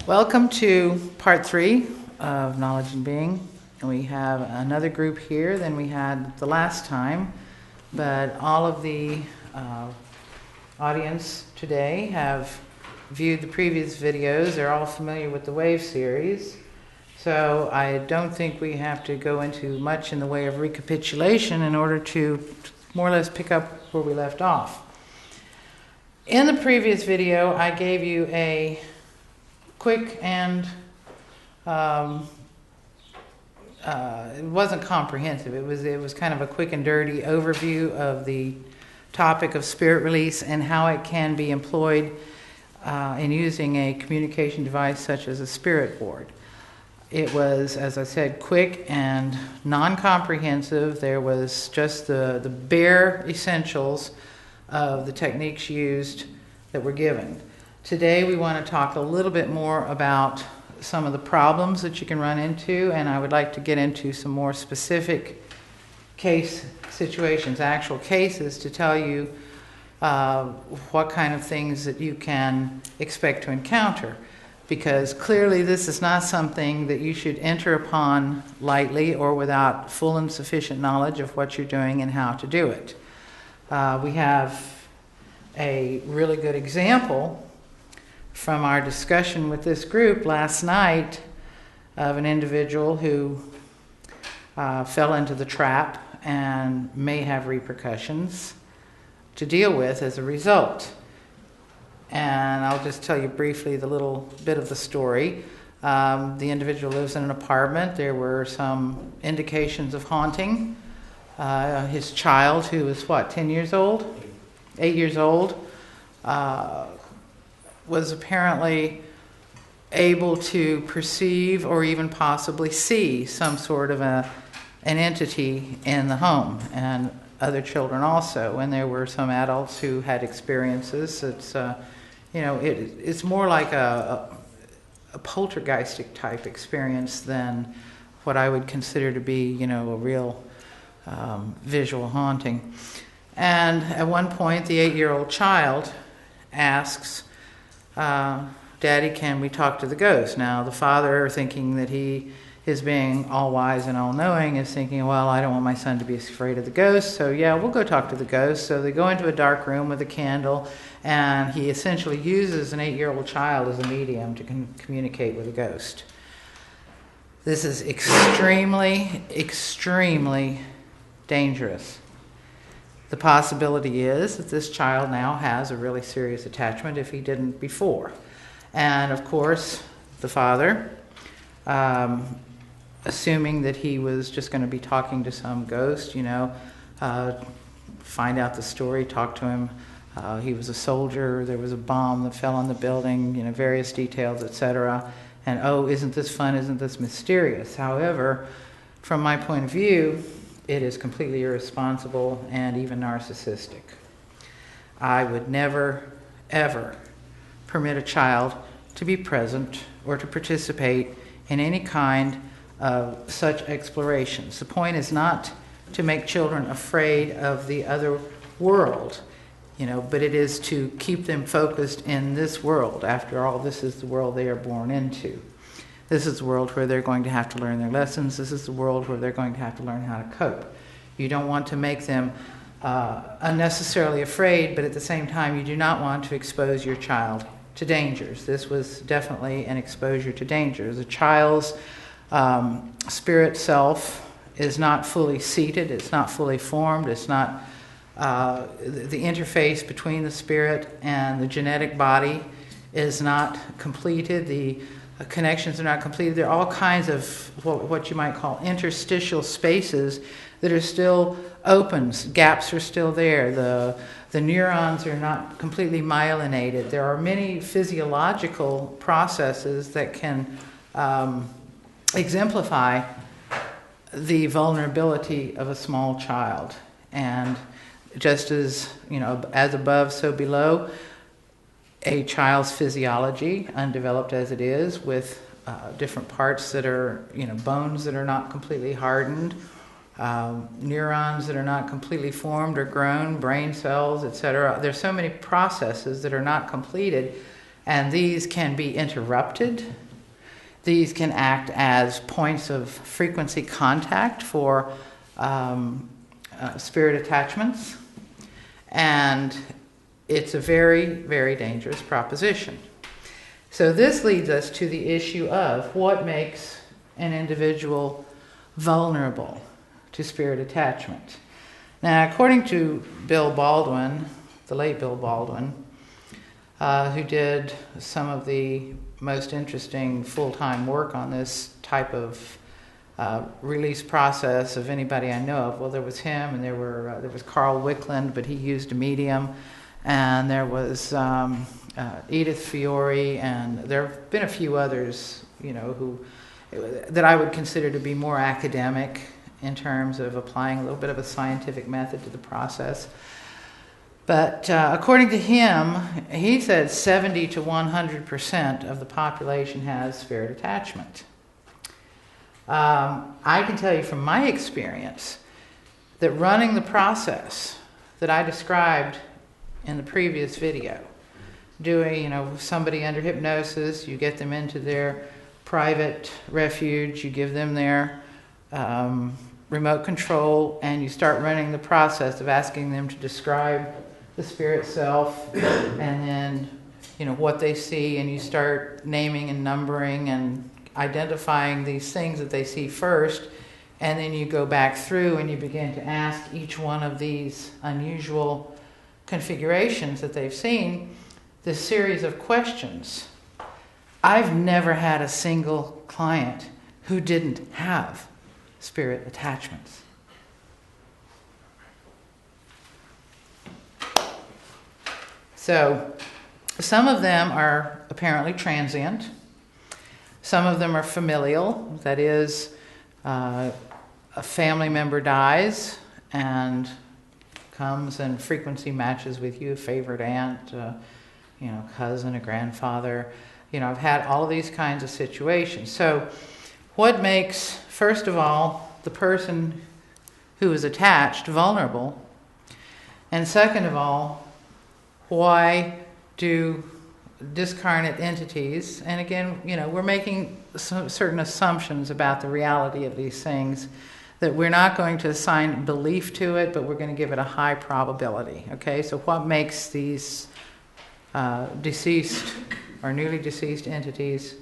Welcome to part 3 of Knowledge and Being. And we have another group here than we had the last time, but all of the audience today have viewed the previous videos. They're all familiar with the WAVE series, so I don't think we have to go into much in the way of recapitulation in order to more or less pick up where we left off. In the previous video, I gave you a quick and it wasn't comprehensive. It was kind of a quick and dirty overview of the topic of spirit release and how it can be employed in using a communication device such as a spirit board. It was, as I said, quick and non-comprehensive. There was just the bare essentials of the techniques used that were given. Today we want to talk a little bit more about some of the problems that you can run into, and I would like to get into some more specific case situations, actual cases, to tell you what kind of things that you can expect to encounter. Because clearly this is not something that you should enter upon lightly or without full and sufficient knowledge of what you're doing and how to do it. We have a really good example from our discussion with this group last night of an individual who fell into the trap and may have repercussions to deal with as a result. And I'll just tell you briefly the little bit of the story. The individual lives in an apartment. There were some indications of haunting. His child, who was 10 years old? 8 years old, was apparently able to perceive or even possibly see some sort of an entity in the home, and other children also. And there were some adults who had experiences. It's more like a poltergeistic type experience than what I would consider to be, a real visual haunting. And at one point, the 8-year-old child asks, Daddy, can we talk to the ghost? Now, the father, thinking that he is being all-wise and all-knowing, is thinking, well, I don't want my son to be afraid of the ghost, so yeah, we'll go talk to the ghost. So they go into a dark room with a candle, and he essentially uses an 8-year-old child as a medium to communicate with a ghost. This is extremely, extremely dangerous. The possibility is that this child now has a really serious attachment if he didn't before. And of course, the father, assuming that he was just going to be talking to some ghost, find out the story, talk to him. He was a soldier, there was a bomb that fell on the building, various details, etc. And, oh, isn't this fun, isn't this mysterious? However, from my point of view, it is completely irresponsible and even narcissistic. I would never, ever permit a child to be present or to participate in any kind of such explorations. The point is not to make children afraid of the other world, but it is to keep them focused in this world. After all, this is the world they are born into. This is the world where they're going to have to learn their lessons. This is the world where they're going to have to learn how to cope. You don't want to make them unnecessarily afraid, but at the same time, you do not want to expose your child to dangers. This was definitely an exposure to danger. The child's spirit self is not fully seated. It's not fully formed. It's not the interface between the spirit and the genetic body is not completed. The connections are not completed. There are all kinds of what you might call interstitial spaces that are still open. Gaps are still there. The neurons are not completely myelinated. There are many physiological processes that can exemplify the vulnerability of a small child. And just as, as above, so below, a child's physiology, undeveloped as it is, with different parts that are, bones that are not completely hardened, neurons that are not completely formed or grown, brain cells, etc. There's so many processes that are not completed, And these can be interrupted. These can act as points of frequency contact for spirit attachments. And it's a very, very dangerous proposition. So this leads us to the issue of what makes an individual vulnerable to spirit attachment. Now, according to Bill Baldwin, the late Bill Baldwin, who did some of the most interesting full-time work on this type of release process of anybody I know of. Well, there was him, and there was Carl Wickland, but he used a medium, and there was Edith Fiore, and there have been a few others, who that I would consider to be more academic in terms of applying a little bit of a scientific method to the process. But according to him, he said 70 to 100% of the population has spirit attachment. I can tell you from my experience that running the process that I described in the previous video, doing, somebody under hypnosis, you get them into their private refuge, you give them their remote control, and you start running the process of asking them to describe the spirit self, and then what they see, and you start naming and numbering and identifying these things that they see first, and then you go back through and you begin to ask each one of these unusual configurations that they've seen this series of questions. I've never had a single client who didn't have spirit attachments. So some of them are apparently transient. Some of them are familial. That is, a family member dies and comes and frequency matches with you, a favorite aunt, cousin, a grandfather. I've had all of these kinds of situations. So what makes, first of all, the person who is attached vulnerable? And second of all, why do discarnate entities, and again, we're making certain assumptions about the reality of these things, that we're not going to assign belief to it, but we're going to give it a high probability. Okay, so what makes these deceased or newly deceased entities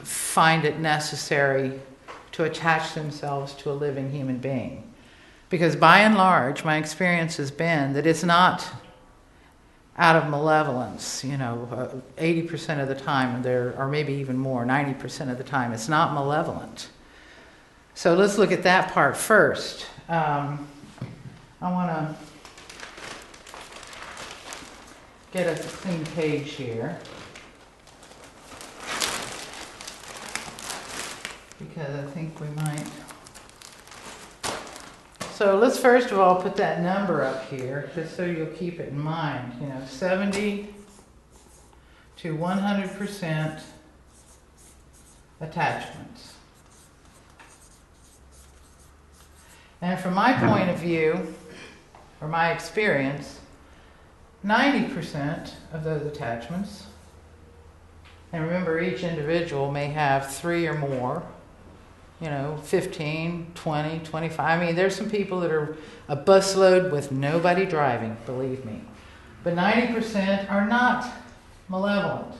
find it necessary to attach themselves to a living human being? Because by and large, my experience has been that it's not out of malevolence, 80% of the time, or maybe even more, 90% of the time, it's not malevolent. So let's look at that part first. I want to get us a clean page here, because I think we might. So let's first of all put that number up here, just so you'll keep it in mind. 70 to 100% attachments. And from my point of view, or my experience, 90% of those attachments, and remember each individual may have 3 or more, 15, 20, 25. I mean, there's some people that are a busload with nobody driving, believe me. But 90% are not malevolent.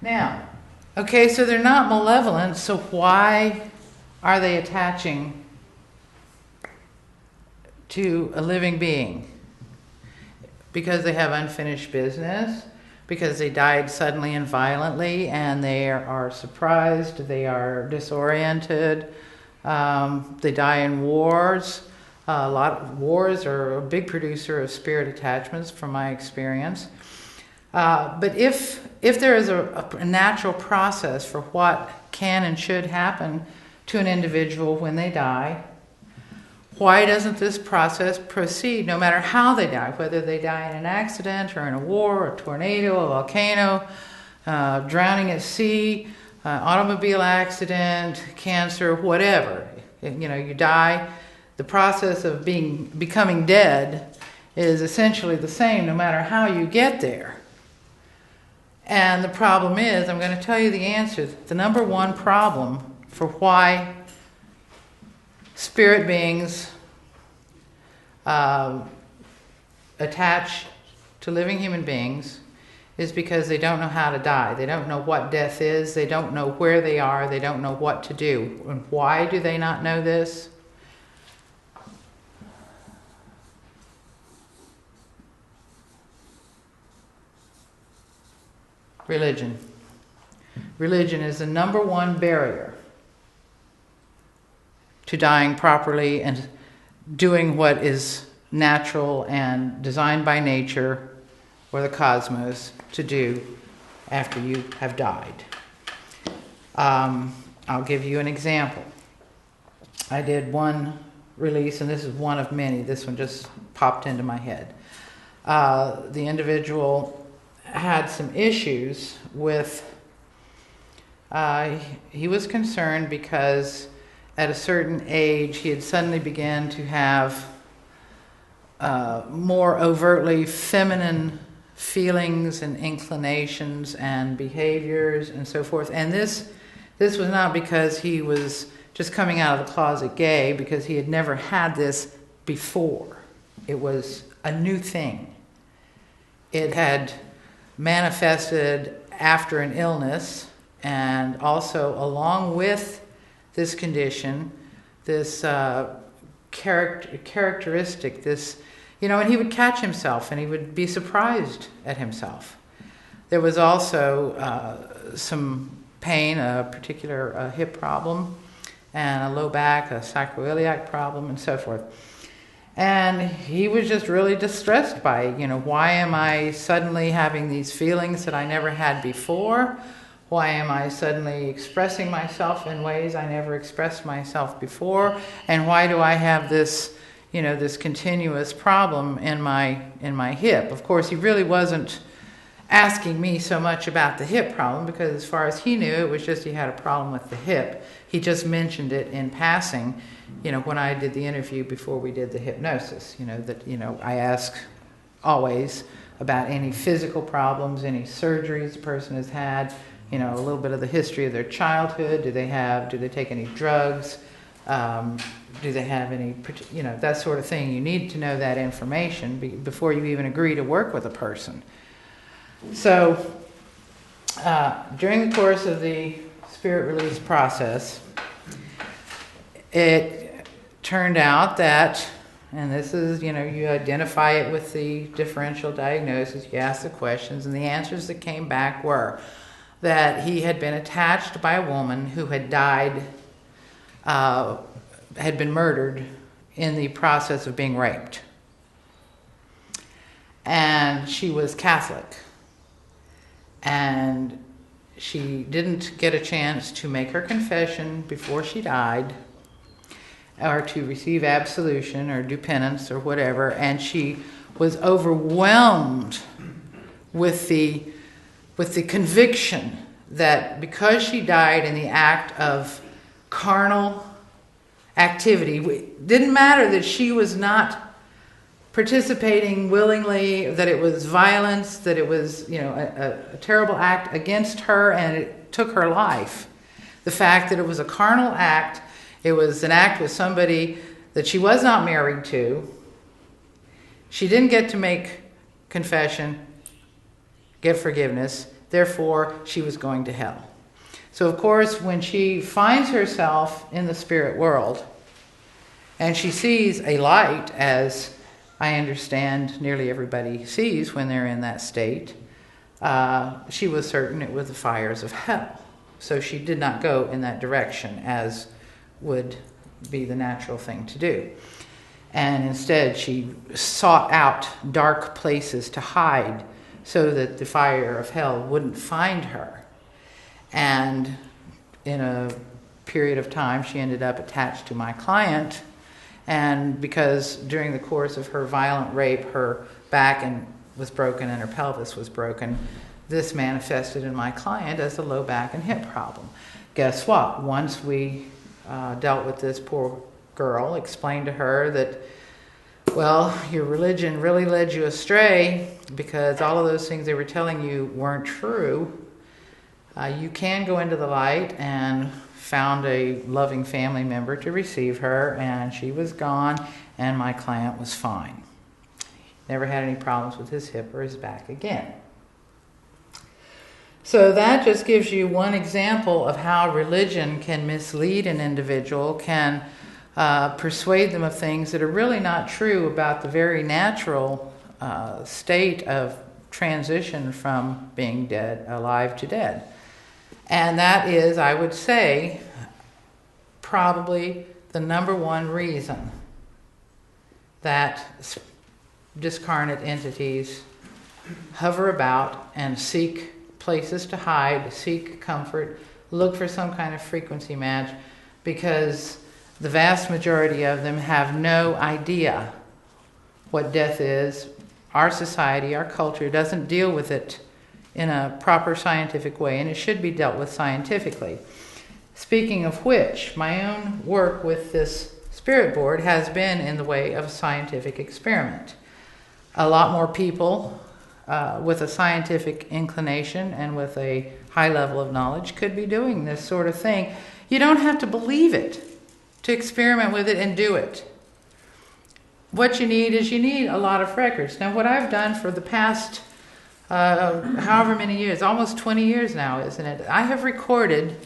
Now, okay, so they're not malevolent, so why are they attaching to a living being? Because they have unfinished business, because they died suddenly and violently, and they are surprised, they are disoriented, they die in wars. A lot of wars are a big producer of spirit attachments, from my experience. But if there is a natural process for what can and should happen to an individual when they die, why doesn't this process proceed no matter how they die, whether they die in an accident or in a war, a tornado, a volcano, drowning at sea, automobile accident, cancer, whatever. You die, the process of becoming dead is essentially the same no matter how you get there. And the problem is, I'm going to tell you the answer. The number one problem for why spirit beings attach to living human beings is because they don't know how to die. They don't know what death is. They don't know where they are. They don't know what to do. And why do they not know this? Religion. Religion is the number one barrier to dying properly and doing what is natural and designed by nature or the cosmos to do after you have died. I'll give you an example. I did one release, and this is one of many. This one just popped into my head. The individual had some issues with, he was concerned because at a certain age he had suddenly began to have more overtly feminine feelings and inclinations and behaviors and so forth. And this was not because he was just coming out of the closet gay, because he had never had this before. It was a new thing. It had manifested after an illness, and also along with this condition, this characteristic, this, and he would catch himself and he would be surprised at himself. There was also some pain, a particular hip problem, and a low back, a sacroiliac problem, and so forth. And he was just really distressed by it. Why am I suddenly having these feelings that I never had before? Why am I suddenly expressing myself in ways I never expressed myself before? And why do I have this, this continuous problem in my hip? Of course, he really wasn't asking me so much about the hip problem, because as far as he knew, it was just he had a problem with the hip. He just mentioned it in passing, when I did the interview before we did the hypnosis, I ask always about any physical problems, any surgeries the person has had, a little bit of the history of their childhood. Do they take any drugs? Do they have any, that sort of thing. You need to know that information before you even agree to work with a person. So, during the course of the spirit release process, it turned out that, and this is, you identify it with the differential diagnosis, you ask the questions, and the answers that came back were that he had been attached by a woman who had died, had been murdered in the process of being raped. And she was Catholic. And she didn't get a chance to make her confession before she died, or to receive absolution or do penance or whatever, and she was overwhelmed with the conviction that because she died in the act of carnal activity, it didn't matter that she was not participating willingly, that it was violence, that it was a terrible act against her and it took her life. The fact that it was a carnal act, it was an act with somebody that she was not married to. She didn't get to make confession, get forgiveness, therefore she was going to hell. So of course, when she finds herself in the spirit world and she sees a light, as I understand nearly everybody sees when they're in that state, she was certain it was the fires of hell. So she did not go in that direction, as would be the natural thing to do. And instead, she sought out dark places to hide so that the fire of hell wouldn't find her. And in a period of time, she ended up attached to my client. And because during the course of her violent rape, her back was broken and her pelvis was broken, this manifested in my client as a low back and hip problem. Guess what? Once we dealt with this poor girl explained to her that, well, your religion really led you astray because all of those things they were telling you weren't true. You can go into the light, and found a loving family member to receive her, and she was gone, and my client was fine. Never had any problems with his hip or his back again. So that just gives you one example of how religion can mislead an individual, can persuade them of things that are really not true about the very natural state of transition from being dead, alive to dead. And that is, I would say, probably the number one reason that discarnate entities hover about and seek places to hide, seek comfort, look for some kind of frequency match, because the vast majority of them have no idea what death is. Our society, our culture doesn't deal with it in a proper scientific way, and it should be dealt with scientifically. Speaking of which, my own work with this spirit board has been in the way of a scientific experiment. A lot more people with a scientific inclination and with a high level of knowledge could be doing this sort of thing. You don't have to believe it to experiment with it and do it. What you need is a lot of records. Now, what I've done for the past however many years, almost 20 years now, isn't it? I have recorded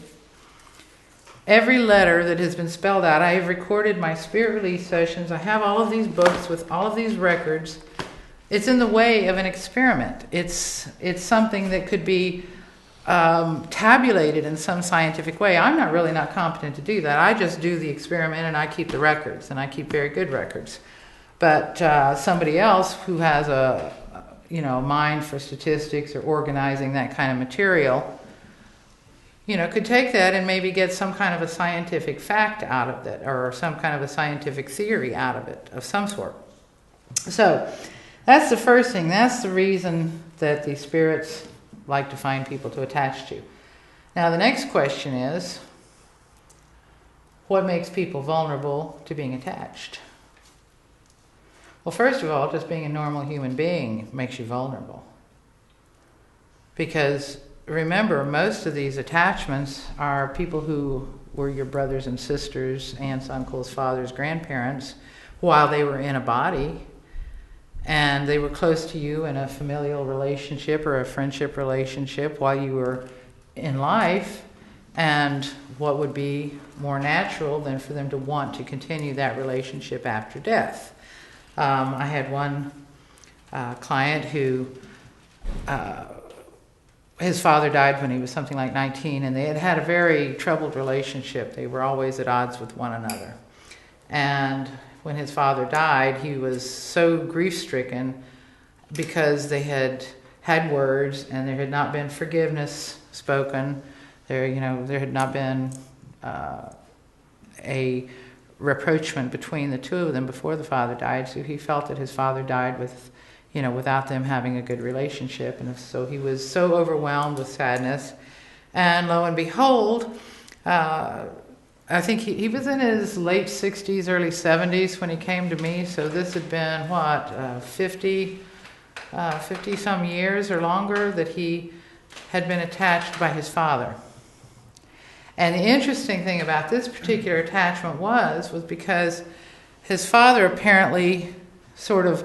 every letter that has been spelled out. I have recorded my spirit release sessions. I have all of these books with all of these records. It's in the way of an experiment. It's something that could be tabulated in some scientific way. I'm not competent to do that. I just do the experiment and I keep the records, and I keep very good records. But somebody else who has a mind for statistics or organizing that kind of material, could take that and maybe get some kind of a scientific fact out of it, or some kind of a scientific theory out of it of some sort. So that's the first thing. That's the reason that the spirits like to find people to attach to. Now the next question is, what makes people vulnerable to being attached? Well, first of all, just being a normal human being makes you vulnerable. Because remember, most of these attachments are people who were your brothers and sisters, aunts, uncles, fathers, grandparents, while they were in a body, and they were close to you in a familial relationship or a friendship relationship while you were in life. And what would be more natural than for them to want to continue that relationship after death? I had one client who, his father died when he was something like 19, and they had had a very troubled relationship. They were always at odds with one another. And when his father died, he was so grief-stricken because they had had words and there had not been forgiveness spoken. There had not been a rapprochement between the two of them before the father died, so he felt that his father died without them having a good relationship, and so he was so overwhelmed with sadness. And lo and behold, I think he was in his late 60s, early 70s when he came to me, so this had been, 50 some years or longer that he had been attached by his father. And the interesting thing about this particular attachment was because his father apparently sort of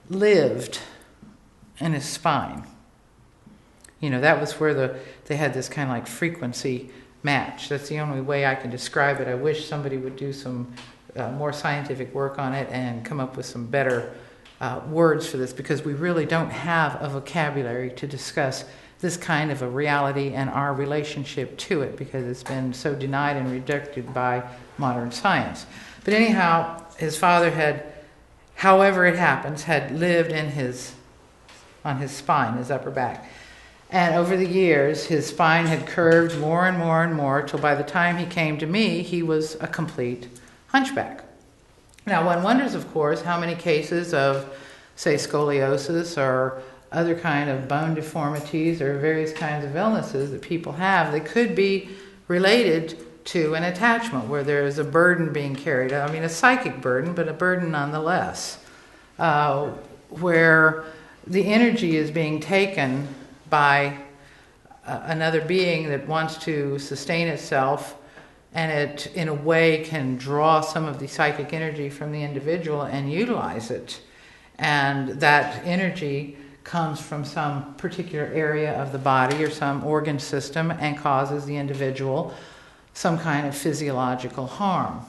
lived in his spine. That was where they had this kind of like frequency match. That's the only way I can describe it. I wish somebody would do some more scientific work on it and come up with some better words for this, because we really don't have a vocabulary to discuss this kind of a reality and our relationship to it, because it's been so denied and rejected by modern science. But anyhow, his father had, however it happens, had lived on his spine, his upper back. And over the years, his spine had curved more and more and more, till by the time he came to me, he was a complete hunchback. Now, one wonders, of course, how many cases of, say, scoliosis or other kind of bone deformities or various kinds of illnesses that people have that could be related to an attachment where there is a burden being carried. I mean, a psychic burden, but a burden nonetheless, where the energy is being taken by another being that wants to sustain itself, and it, in a way, can draw some of the psychic energy from the individual and utilize it. And that energy comes from some particular area of the body or some organ system and causes the individual some kind of physiological harm.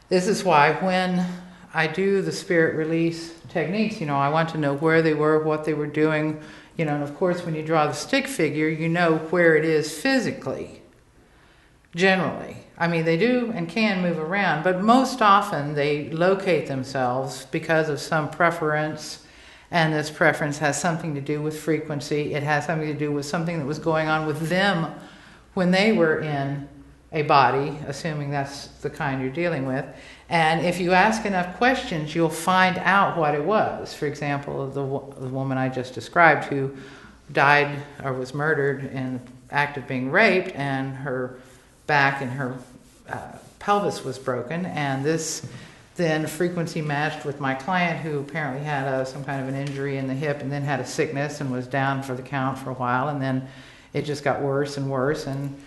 This is why when I do the spirit release techniques, I want to know where they were, what they were doing, and of course when you draw the stick figure, you know where it is physically, generally. I mean, they do and can move around, but most often they locate themselves because of some preference, and this preference has something to do with frequency. It has something to do with something that was going on with them when they were in a body, assuming that's the kind you're dealing with. And if you ask enough questions, you'll find out what it was. For example, the woman I just described who died or was murdered in the act of being raped, and her back and her pelvis was broken, and this then frequency matched with my client who apparently had some kind of an injury in the hip and then had a sickness and was down for the count for a while, and then it just got worse and worse, and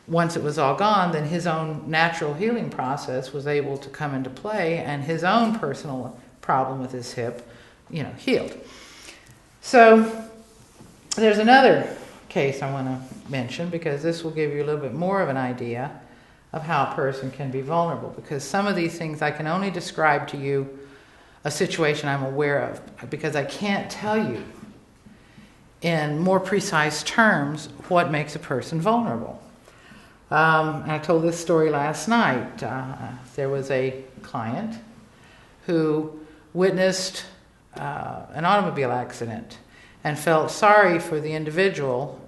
once it was all gone, then his own natural healing process was able to come into play, and his own personal problem with his hip, healed. So there's another case I want to mention, because this will give you a little bit more of an idea of how a person can be vulnerable, because some of these things I can only describe to you a situation I'm aware of, because I can't tell you in more precise terms what makes a person vulnerable. I told this story last night. There was a client who witnessed an automobile accident and felt sorry for the individual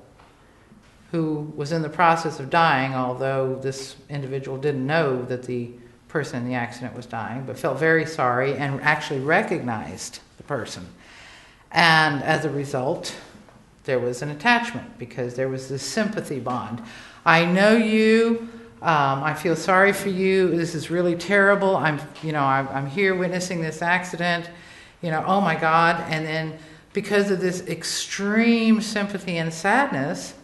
who was in the process of dying, although this individual didn't know that the person in the accident was dying, but felt very sorry and actually recognized the person. And as a result, there was an attachment, because there was this sympathy bond. I know you. I feel sorry for you. This is really terrible. I'm here witnessing this accident. Oh my God. And then because of this extreme sympathy and sadness,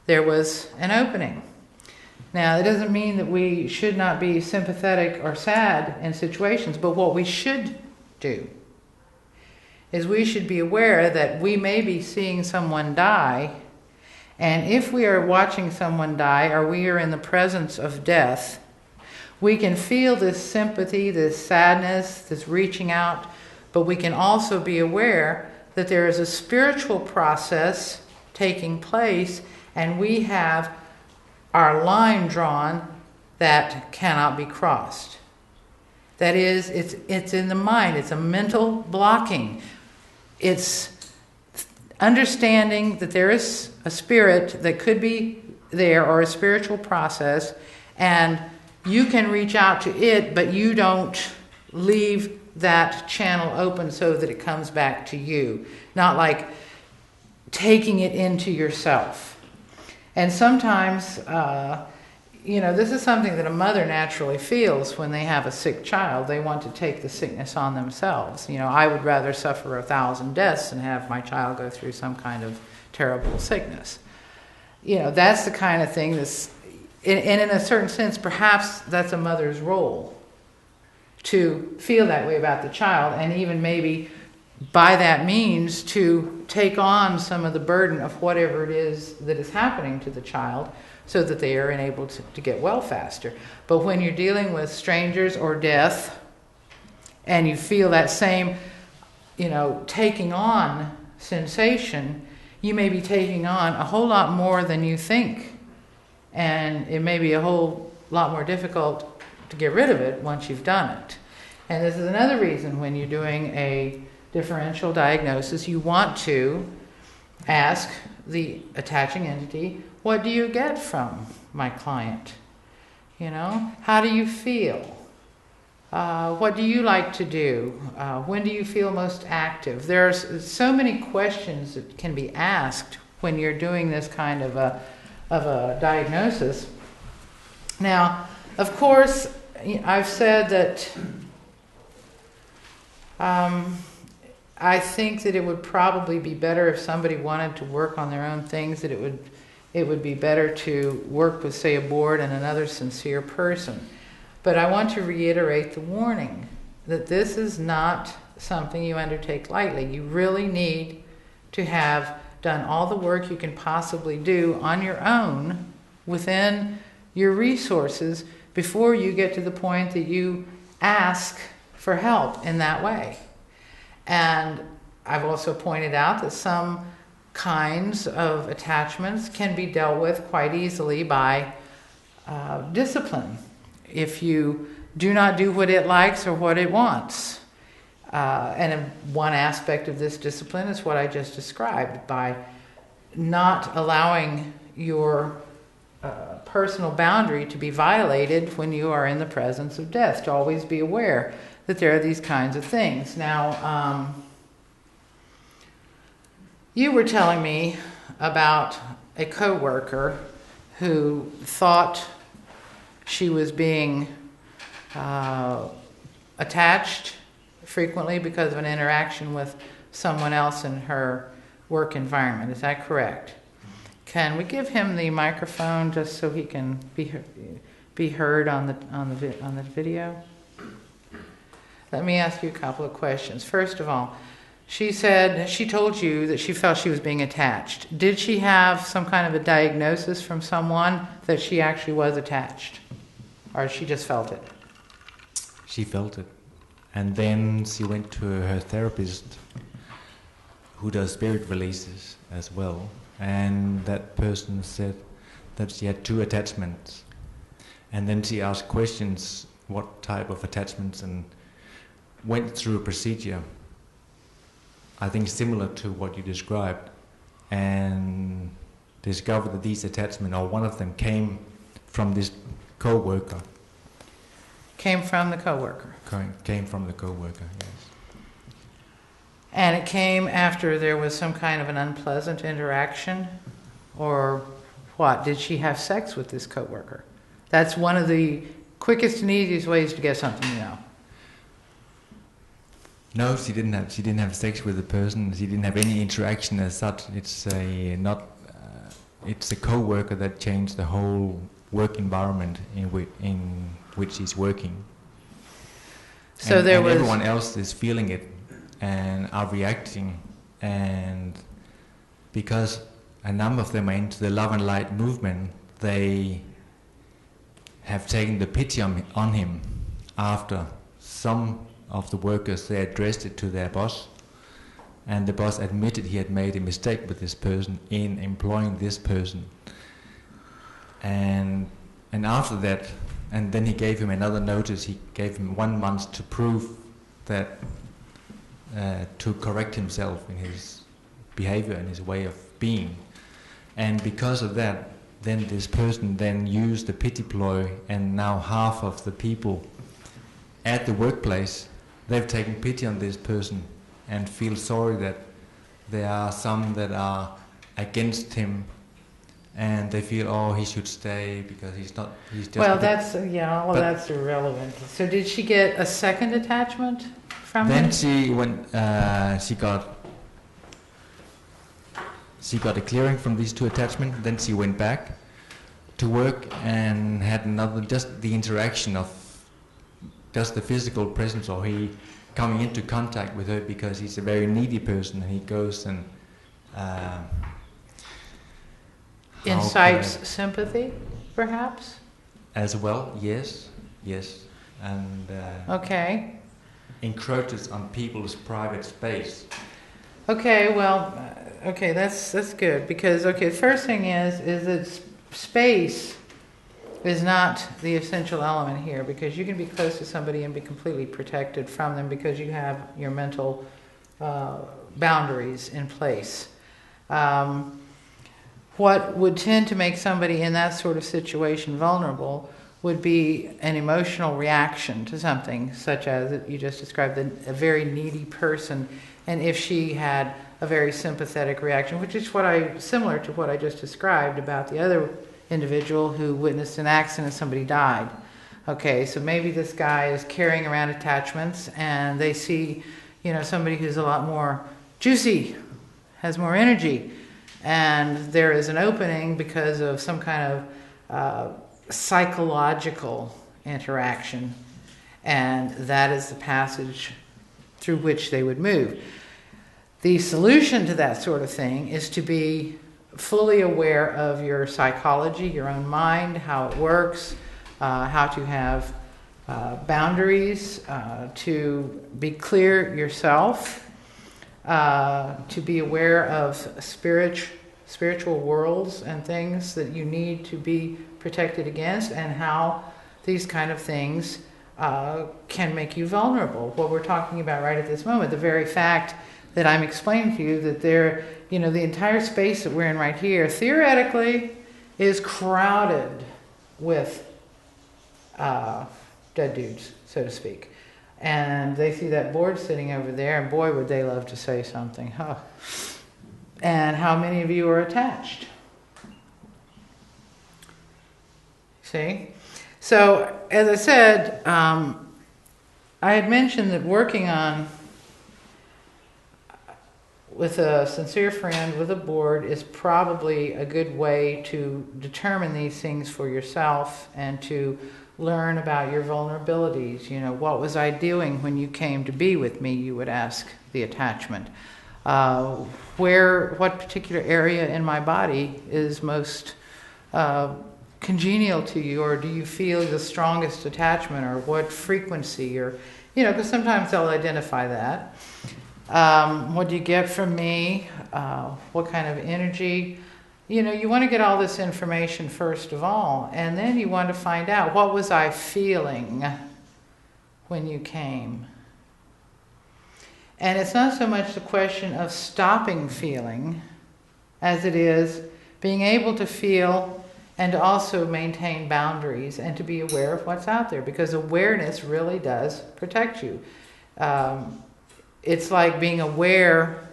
there was an opening. Now, it doesn't mean that we should not be sympathetic or sad in situations, but what we should do is we should be aware that we may be seeing someone die, and if we are watching someone die or we are in the presence of death, we can feel this sympathy, this sadness, this reaching out, but we can also be aware that there is a spiritual process taking place, and we have our line drawn that cannot be crossed. That is, it's in the mind. It's a mental blocking. It's understanding that there is a spirit that could be there, or a spiritual process, and you can reach out to it, but you don't leave that channel open so that it comes back to you. Not like taking it into yourself. And sometimes, this is something that a mother naturally feels when they have a sick child. They want to take the sickness on themselves. I would rather suffer 1,000 deaths than have my child go through some kind of terrible sickness. That's the kind of thing that's, and in a certain sense, perhaps that's a mother's role, to feel that way about the child, and even maybe by that means to take on some of the burden of whatever it is that is happening to the child, so that they are enabled to get well faster. But when you're dealing with strangers or death, and you feel that same, taking on sensation, you may be taking on a whole lot more than you think. And it may be a whole lot more difficult to get rid of it once you've done it. And this is another reason when you're doing a differential diagnosis, you want to ask the attaching entity, what do you get from my client? How do you feel? What do you like to do? When do you feel most active? There's so many questions that can be asked when you're doing this kind of a diagnosis. Now, of course, I've said that I think that it would probably be better if somebody wanted to work on their own things, that it would be better to work with, say, a board and another sincere person. But I want to reiterate the warning that this is not something you undertake lightly. You really need to have done all the work you can possibly do on your own within your resources before you get to the point that you ask for help in that way. And I've also pointed out that some kinds of attachments can be dealt with quite easily by discipline. If you do not do what it likes or what it wants. And one aspect of this discipline is what I just described, by not allowing your personal boundary to be violated when you are in the presence of death, to always be aware that there are these kinds of things. Now, you were telling me about a coworker who thought she was being attached frequently because of an interaction with someone else in her work environment. Is that correct? Can we give him the microphone just so he can be heard on the video? Let me ask you a couple of questions. First of all, she said she told you that she felt she was being attached. Did she have some kind of a diagnosis from someone that she actually was attached, or she just felt it? She felt it. And then she went to her therapist, who does spirit releases as well. And that person said that she had 2 attachments. And then she asked questions, what type of attachments, and went through a procedure, I think similar to what you described, and discovered that these attachments, or one of them, came from this co-worker. Came from the coworker. Came from the co-worker, yes. And it came after there was some kind of an unpleasant interaction, or what? Did she have sex with this coworker? That's one of the quickest and easiest ways to get something, you know. No, she didn't have sex with the person. She didn't have any interaction as such. It's a co-worker that changed the whole work environment in which she's working. So and everyone else is feeling it and are reacting, and because a number of them are into the love and light movement, they have taken the pity on him after some of the workers, they addressed it to their boss, and the boss admitted he had made a mistake with this person in employing this person. And after that, and then he gave him another notice. He gave him 1 month to prove that, to correct himself in his behavior and his way of being. And because of that, then this person then used the pity ploy, and now half of the people at the workplace, they've taken pity on this person and feel sorry that there are some that are against him, and they feel, oh, he should stay because he's just... Well, that's irrelevant. So did she get a second attachment from him? Then she got a clearing from these 2 attachments. Then she went back to work and had another, just the interaction of just the physical presence, or he coming into contact with her, because he's a very needy person, and he goes and incites sympathy, perhaps? As well, yes, and okay. encroaches on people's private space. Okay, well, that's good, because the first thing is that space is not the essential element here, because you can be close to somebody and be completely protected from them because you have your mental boundaries in place. What would tend to make somebody in that sort of situation vulnerable would be an emotional reaction to something, such as you just described, a very needy person, and if she had a very sympathetic reaction, which is similar to what I just described about the other individual who witnessed an accident, somebody died. Okay, so maybe this guy is carrying around attachments and they see, somebody who's a lot more juicy, has more energy, and there is an opening because of some kind of psychological interaction, and that is the passage through which they would move. The solution to that sort of thing is to be fully aware of your psychology, your own mind, how it works, how to have boundaries, to be clear yourself, to be aware of spiritual worlds and things that you need to be protected against, and how these kind of things can make you vulnerable. What we're talking about right at this moment, the very fact that I'm explaining to you that the entire space that we're in right here, theoretically, is crowded with dead dudes, so to speak. And they see that board sitting over there, and boy, would they love to say something. Huh. And how many of you are attached? See? So, as I said, I had mentioned that working with a sincere friend, with a board, is probably a good way to determine these things for yourself and to learn about your vulnerabilities. What was I doing when you came to be with me, you would ask the attachment. What particular area in my body is most congenial to you, or do you feel the strongest attachment, or what frequency, or, because sometimes they'll identify that. What do you get from me? What kind of energy? You want to get all this information first of all, and then you want to find out, what was I feeling when you came? And it's not so much the question of stopping feeling as it is being able to feel and to also maintain boundaries and to be aware of what's out there, because awareness really does protect you. It's like being aware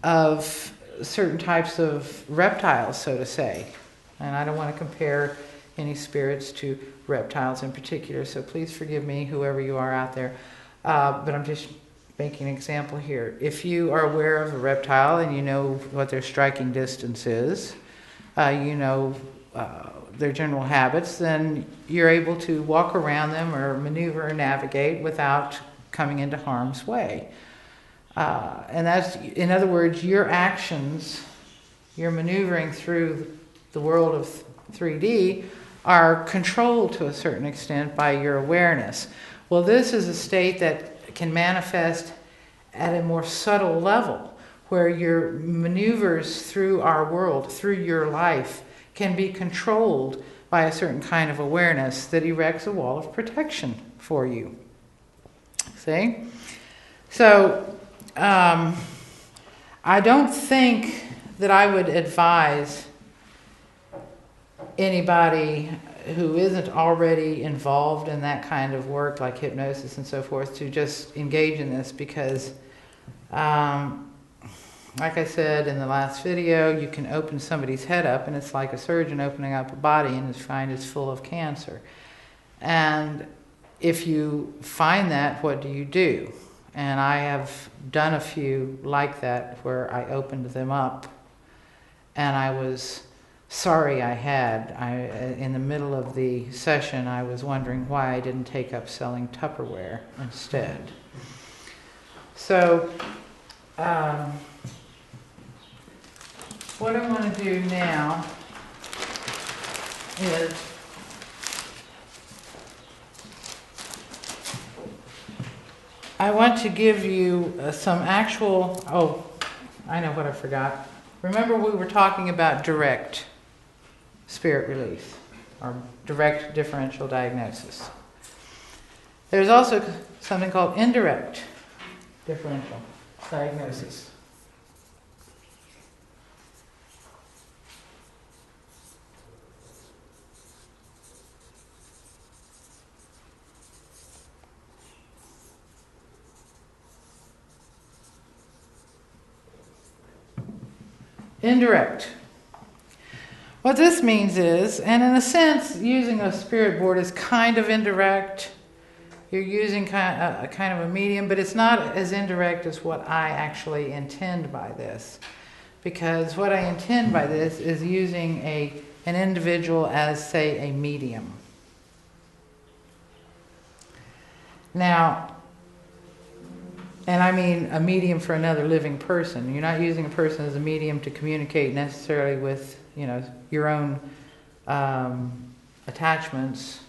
of certain types of reptiles, so to say. And I don't want to compare any spirits to reptiles in particular, so please forgive me, whoever you are out there. But I'm just making an example here. If you are aware of a reptile and you know what their striking distance is, their general habits, then you're able to walk around them or maneuver or navigate without coming into harm's way. And that's, in other words, your actions, your maneuvering through the world of 3D are controlled to a certain extent by your awareness. Well, this is a state that can manifest at a more subtle level, where your maneuvers through our world, through your life, can be controlled by a certain kind of awareness that erects a wall of protection for you. See? So, I don't think that I would advise anybody who isn't already involved in that kind of work, like hypnosis and so forth, to just engage in this, because, like I said in the last video, you can open somebody's head up and it's like a surgeon opening up a body and find it's full of cancer. And if you find that, what do you do? And I have done a few like that where I opened them up and I was sorry I had. In the middle of the session, I was wondering why I didn't take up selling Tupperware instead. So, what I want to do now is I want to give you some actual, I know what I forgot. Remember we were talking about direct spirit release, or direct differential diagnosis. There's also something called indirect differential diagnosis. Indirect. What this means is, and in a sense, using a spirit board is kind of indirect. You're using kind of a medium, but it's not as indirect as what I actually intend by this. Because what I intend by this is using an individual as, say, a medium. Now, and I mean a medium for another living person. You're not using a person as a medium to communicate necessarily with, your own attachments,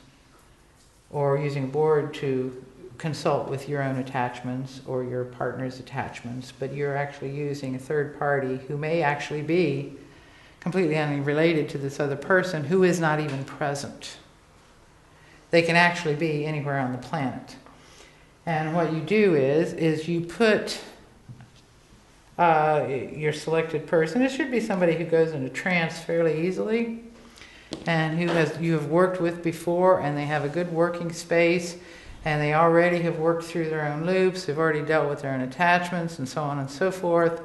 or using a board to consult with your own attachments or your partner's attachments, but you're actually using a third party who may actually be completely unrelated to this other person who is not even present. They can actually be anywhere on the planet. And what you do is you put your selected person, it should be somebody who goes into trance fairly easily, and who you have worked with before, and they have a good working space, and they already have worked through their own loops, they've already dealt with their own attachments, and so on and so forth.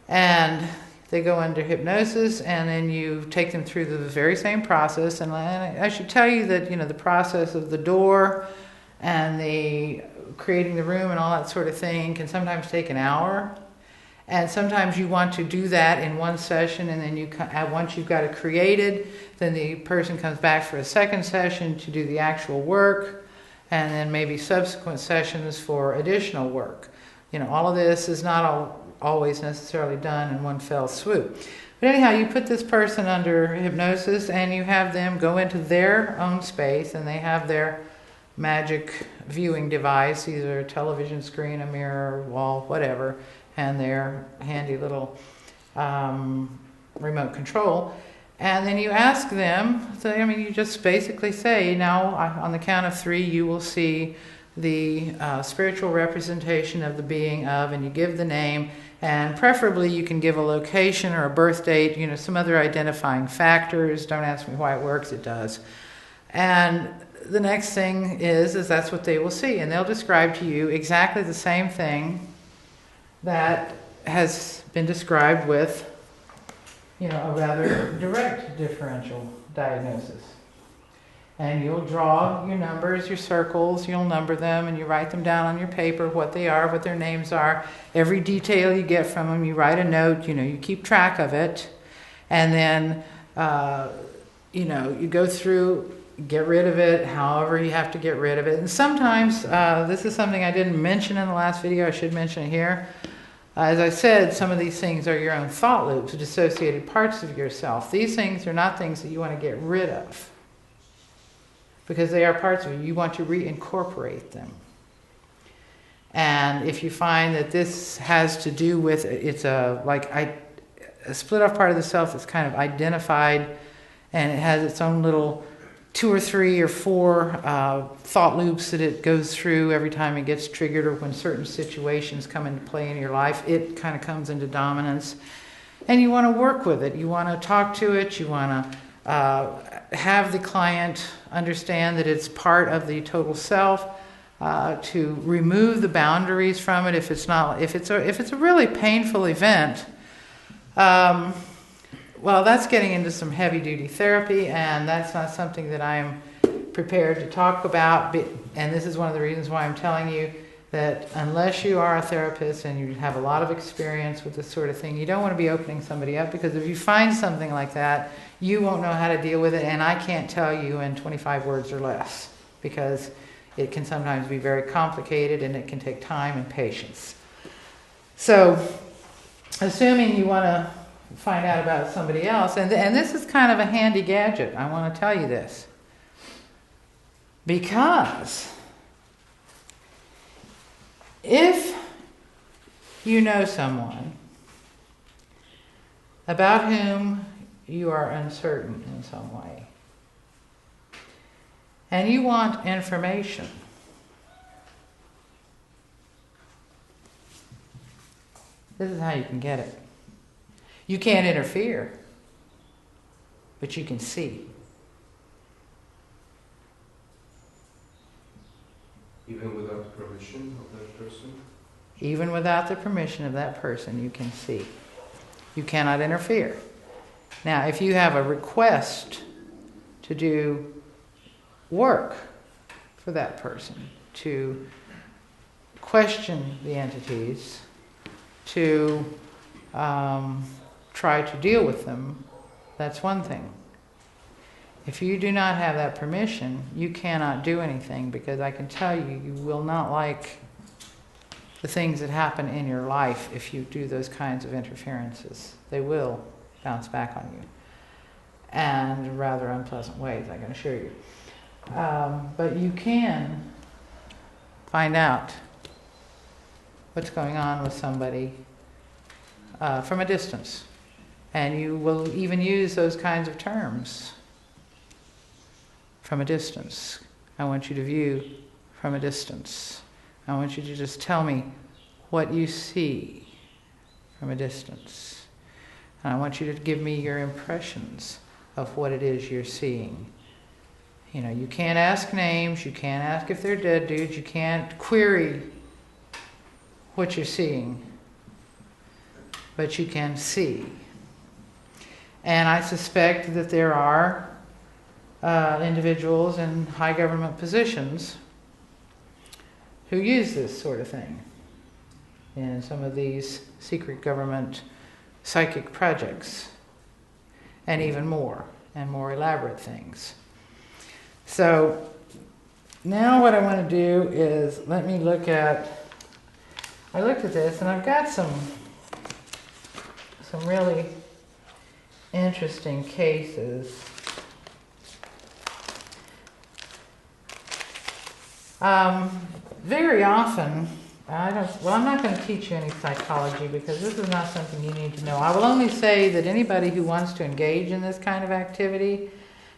And they go into hypnosis, and then you take them through the very same process. And I should tell you that, the process of the door and the creating the room and all that sort of thing can sometimes take an hour. And sometimes you want to do that in one session, and then once you've got it created, then the person comes back for a second session to do the actual work, and then maybe subsequent sessions for additional work. All of this is not always necessarily done in one fell swoop. But anyhow, you put this person under hypnosis, and you have them go into their own space, and they have their magic viewing device, either a television screen, a mirror, wall, whatever, and their handy little remote control. And then you ask them, you just basically say, now on the count of 3, you will see the spiritual representation of the being of, and you give the name, and preferably you can give a location or a birth date, some other identifying factors. Don't ask me why it works, it does. And the next thing is that's what they will see, and they'll describe to you exactly the same thing that has been described with, a rather direct differential diagnosis. And you'll draw your numbers, your circles, you'll number them, and you write them down on your paper, what they are, what their names are. Every detail you get from them, you write a note, you keep track of it. And then, you go through, get rid of it, however you have to get rid of it. And sometimes, this is something I didn't mention in the last video, I should mention it here. As I said, some of these things are your own thought loops, dissociated parts of yourself. These things are not things that you want to get rid of, because they are parts of you. You want to reincorporate them. And if you find that this has to do with, it's a split off part of the self that's kind of identified, and it has its own little 2 or 3 or 4 thought loops that it goes through every time it gets triggered, or when certain situations come into play in your life, it kind of comes into dominance. And you want to work with it. You want to talk to it. You want to have the client understand that it's part of the total self, to remove the boundaries from it if it's a really painful event. Well, that's getting into some heavy-duty therapy, and that's not something that I'm prepared to talk about. And this is one of the reasons why I'm telling you that unless you are a therapist and you have a lot of experience with this sort of thing, you don't want to be opening somebody up, because if you find something like that, you won't know how to deal with it, and I can't tell you in 25 words or less, because it can sometimes be very complicated, and it can take time and patience. So, assuming you want to find out about somebody else, and this is kind of a handy gadget, I want to tell you this, because if you know someone about whom you are uncertain in some way, and you want information, this is how you can get it. You can't interfere, but you can see. Even without the permission of that person? Even without the permission of that person, you can see. You cannot interfere. Now, if you have a request to do work for that person, to question the entities, to try to deal with them, that's one thing. If you do not have that permission, you cannot do anything, because I can tell you, you will not like the things that happen in your life if you do those kinds of interferences. They will bounce back on you, and in rather unpleasant ways, I can assure you. But you can find out what's going on with somebody from a distance. And you will even use those kinds of terms. From a distance. I want you to view from a distance. I want you to just tell me what you see from a distance. And I want you to give me your impressions of what it is you're seeing. You know, you can't ask names, you can't ask if they're dead dudes, you can't query what you're seeing, but you can see. And I suspect that there are individuals in high government positions who use this sort of thing in some of these secret government psychic projects, and even more, and more elaborate things. So now what I want to do is let me look at, I looked at this and I've got some really interesting cases. Very often, I'm not going to teach you any psychology, because this is not something you need to know. I will only say that anybody who wants to engage in this kind of activity,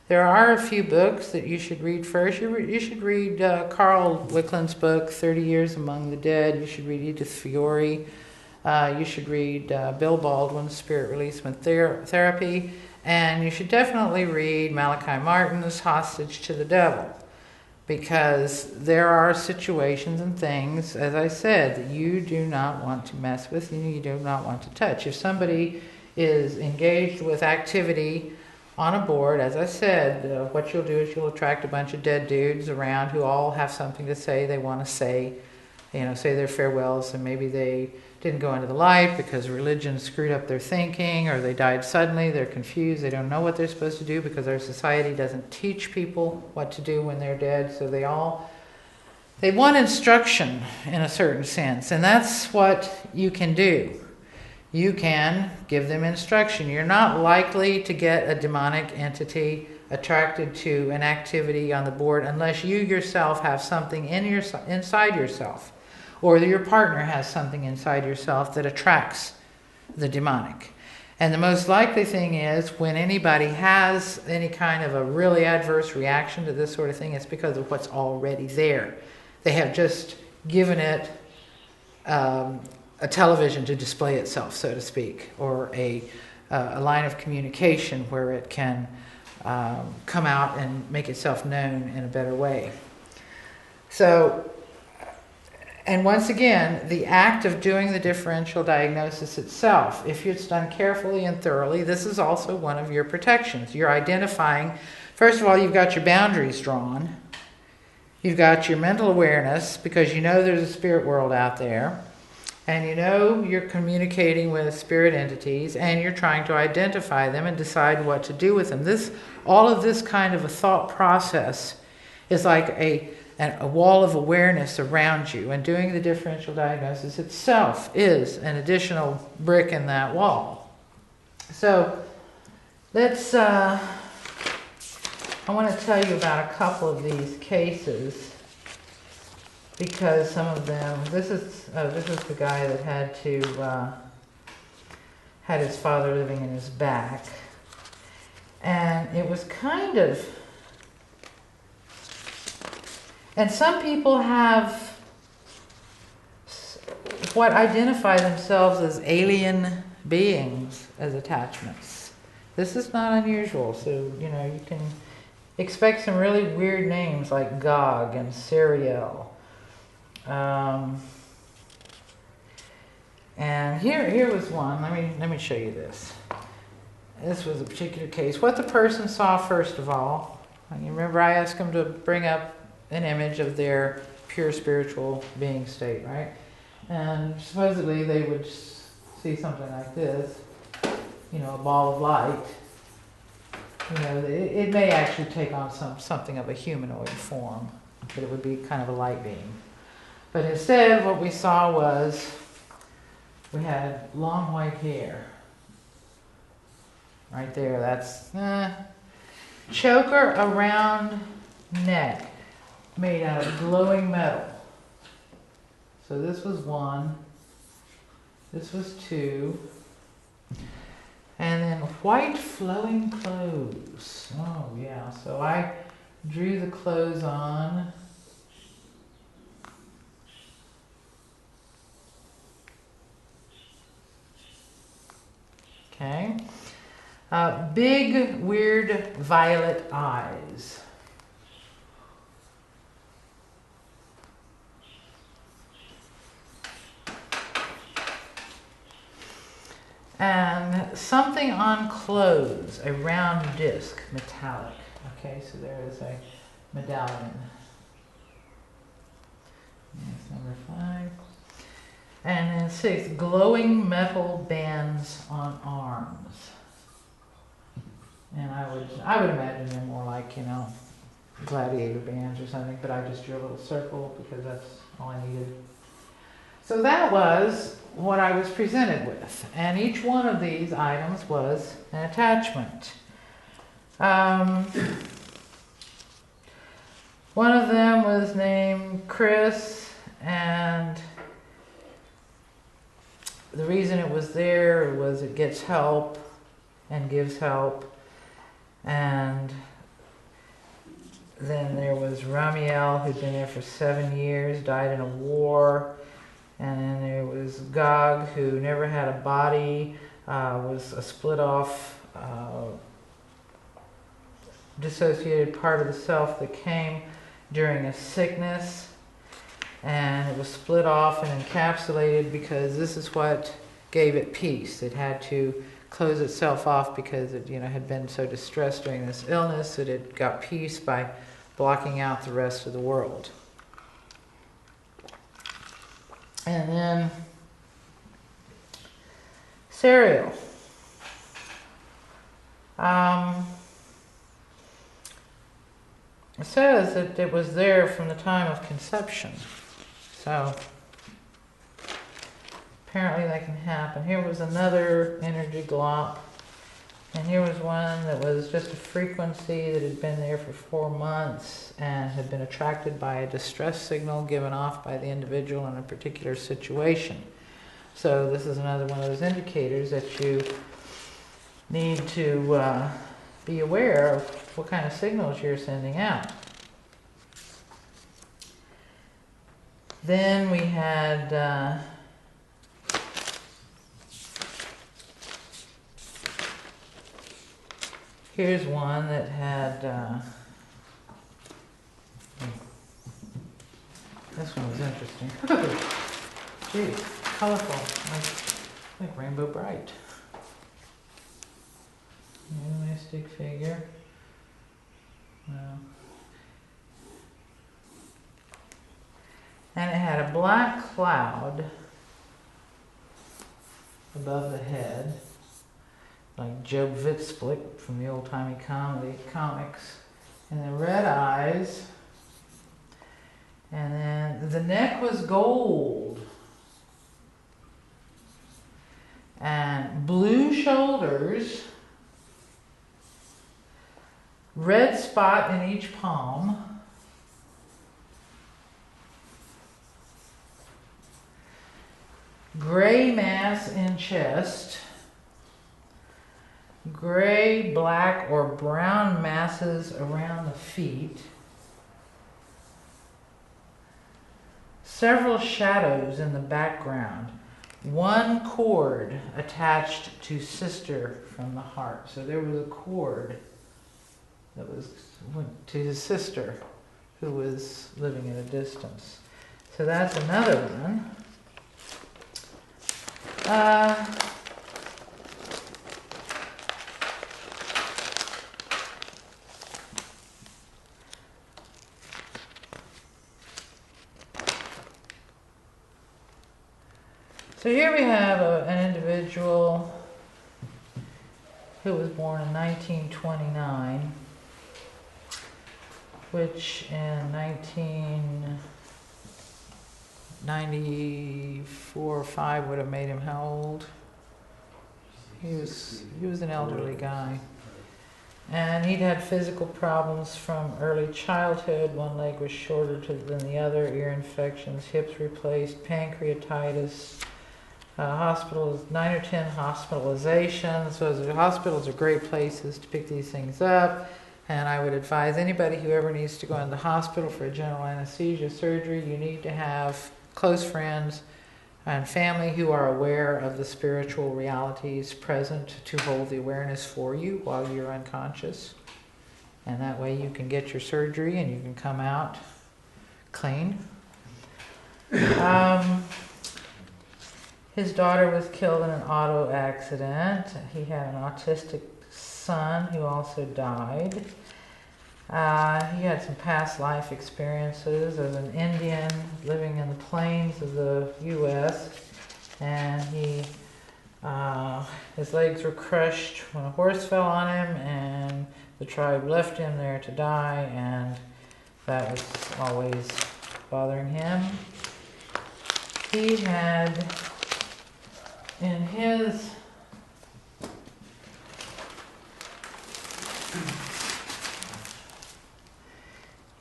there are a few books that you should read first. You should read Carl Wickland's book, 30 Years Among the Dead. You should read Edith Fiore. You should read Bill Baldwin's Spirit Releasement Therapy. And you should definitely read Malachi Martin's Hostage to the Devil. Because there are situations and things, as I said, that you do not want to mess with and you do not want to touch. If somebody is engaged with activity on a board, as I said, what you'll do is you'll attract a bunch of dead dudes around who all have something to say they want to say, say their farewells, and maybe they didn't go into the light because religion screwed up their thinking, or they died suddenly, they're confused, they don't know what they're supposed to do because our society doesn't teach people what to do when they're dead, so they want instruction in a certain sense, and that's what you can do. You can give them instruction. You're not likely to get a demonic entity attracted to an activity on the board unless you yourself have something inside yourself, or that your partner has something inside yourself that attracts the demonic. And the most likely thing is, when anybody has any kind of a really adverse reaction to this sort of thing, it's because of what's already there. They have just given it a television to display itself, so to speak, or a line of communication where it can come out and make itself known in a better way. So, and once again, the act of doing the differential diagnosis itself, if it's done carefully and thoroughly, this is also one of your protections. You're identifying, first of all, you've got your boundaries drawn. You've got your mental awareness, because you know there's a spirit world out there. And you know you're communicating with spirit entities, and you're trying to identify them and decide what to do with them. All of this kind of a thought process is like a wall of awareness around you, and doing the differential diagnosis itself is an additional brick in that wall. So let's, I want to tell you about a couple of these cases, because some of them, this is the guy that had his father living in his back, and it was kind of, and some people have what identify themselves as alien beings as attachments. This is not unusual, so you can expect some really weird names like Gog and Sariel. And here was one. Let me show you this. this was a particular case. What the person saw, first of all, you remember I asked them to bring up an image of their pure spiritual being state, right? And supposedly they would see something like this, you know, a ball of light. You know, it may actually take on something of a humanoid form, but it would be kind of a light beam. But instead, what we saw was we had long white hair. Right there, that's choker around neck made out of glowing metal. So this was one, this was two, and then white flowing clothes. Oh yeah, so I drew the clothes on. Okay. Big, weird violet eyes. And something on clothes, a round disc, metallic. Okay, so there is a medallion. That's number 5. And then 6, glowing metal bands on arms. And I would imagine they're more like, you know, gladiator bands or something, but I just drew a little circle because that's all I needed. So that was what I was presented with. And each one of these items was an attachment. One of them was named Chris, and the reason it was there was it gets help and gives help. And then there was Ramiel, who'd been there for 7 years, died in a war. And then there was Gog, who never had a body, was a split off, dissociated part of the self that came during a sickness. And it was split off and encapsulated because this is what gave it peace. It had to close itself off because it, you know, had been so distressed during this illness that it got peace by blocking out the rest of the world. And then Cereal. It says that it was there from the time of conception. So apparently that can happen. Here was another energy glop. And here was one that was just a frequency that had been there for 4 months and had been attracted by a distress signal given off by the individual in a particular situation. So this is another one of those indicators that you need to be aware of what kind of signals you're sending out. Then we had here's one that had this one was interesting. Geez, colorful, like Rainbow Bright. Nice stick figure. Wow. And it had a black cloud above the head, like Joe Witzblick from the old-timey comics. And then red eyes. And then the neck was gold. And blue shoulders. Red spot in each palm. Gray mass in chest. Gray, black, or brown masses around the feet. Several shadows in the background. One cord attached to sister from the heart. So there was a cord that went to his sister who was living at a distance. So that's another one. So here we have an individual who was born in 1929, which in 1994 or 5 would have made him how old? He was an elderly guy. And he'd had physical problems from early childhood. One leg was shorter than the other, ear infections, hips replaced, pancreatitis, 9 or 10 hospitalizations. So the hospitals are great places to pick these things up. And I would advise anybody who ever needs to go in the hospital for a general anesthesia surgery, you need to have close friends and family who are aware of the spiritual realities present to hold the awareness for you while you're unconscious. And that way you can get your surgery and you can come out clean. His daughter was killed in an auto accident. He had an autistic son who also died. He had some past life experiences as an Indian living in the plains of the U.S. And his legs were crushed when a horse fell on him, and the tribe left him there to die, and that was always bothering him. He had in his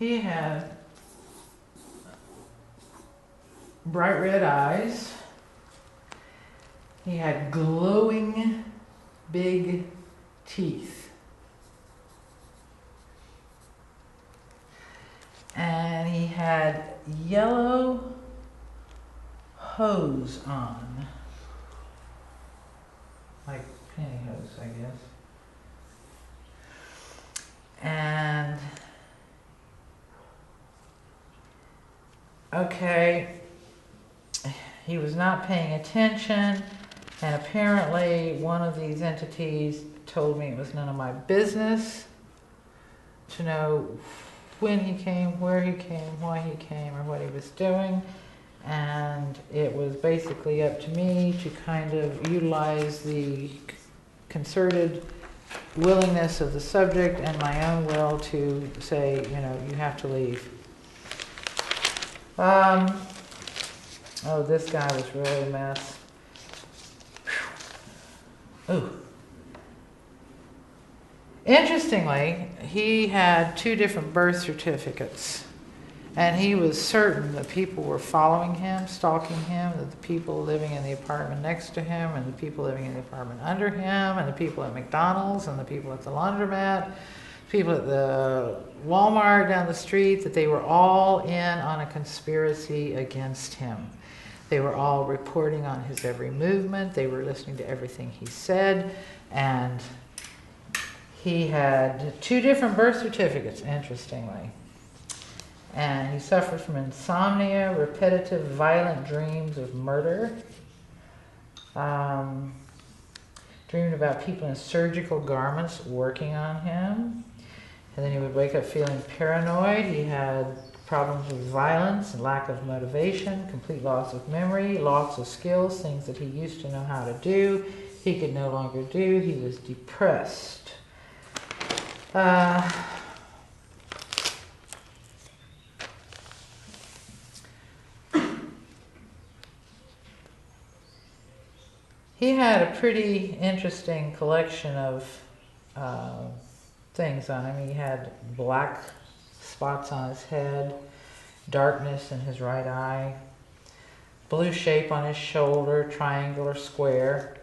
he had bright red eyes. He had glowing big teeth. And he had yellow hose on. Like pantyhose, I guess. And okay, he was not paying attention, and apparently one of these entities told me it was none of my business to know when he came, where he came, why he came, or what he was doing. And it was basically up to me to kind of utilize the concerted willingness of the subject and my own will to say, you have to leave. Oh, this guy was really a mess. Ooh. Interestingly, he had 2 different birth certificates. And he was certain that people were following him, stalking him, that the people living in the apartment next to him, and the people living in the apartment under him, and the people at McDonald's, and the people at the laundromat, people at the Walmart down the street, that they were all in on a conspiracy against him. They were all reporting on his every movement. They were listening to everything he said. And he had 2 different birth certificates, interestingly. And he suffered from insomnia, repetitive violent dreams of murder. Dreamed about people in surgical garments working on him. And then he would wake up feeling paranoid. He had problems with violence and lack of motivation, complete loss of memory, loss of skills, things that he used to know how to do, he could no longer do. He was depressed. He had a pretty interesting collection of things on him. He had black spots on his head, darkness in his right eye, blue shape on his shoulder, triangle or square.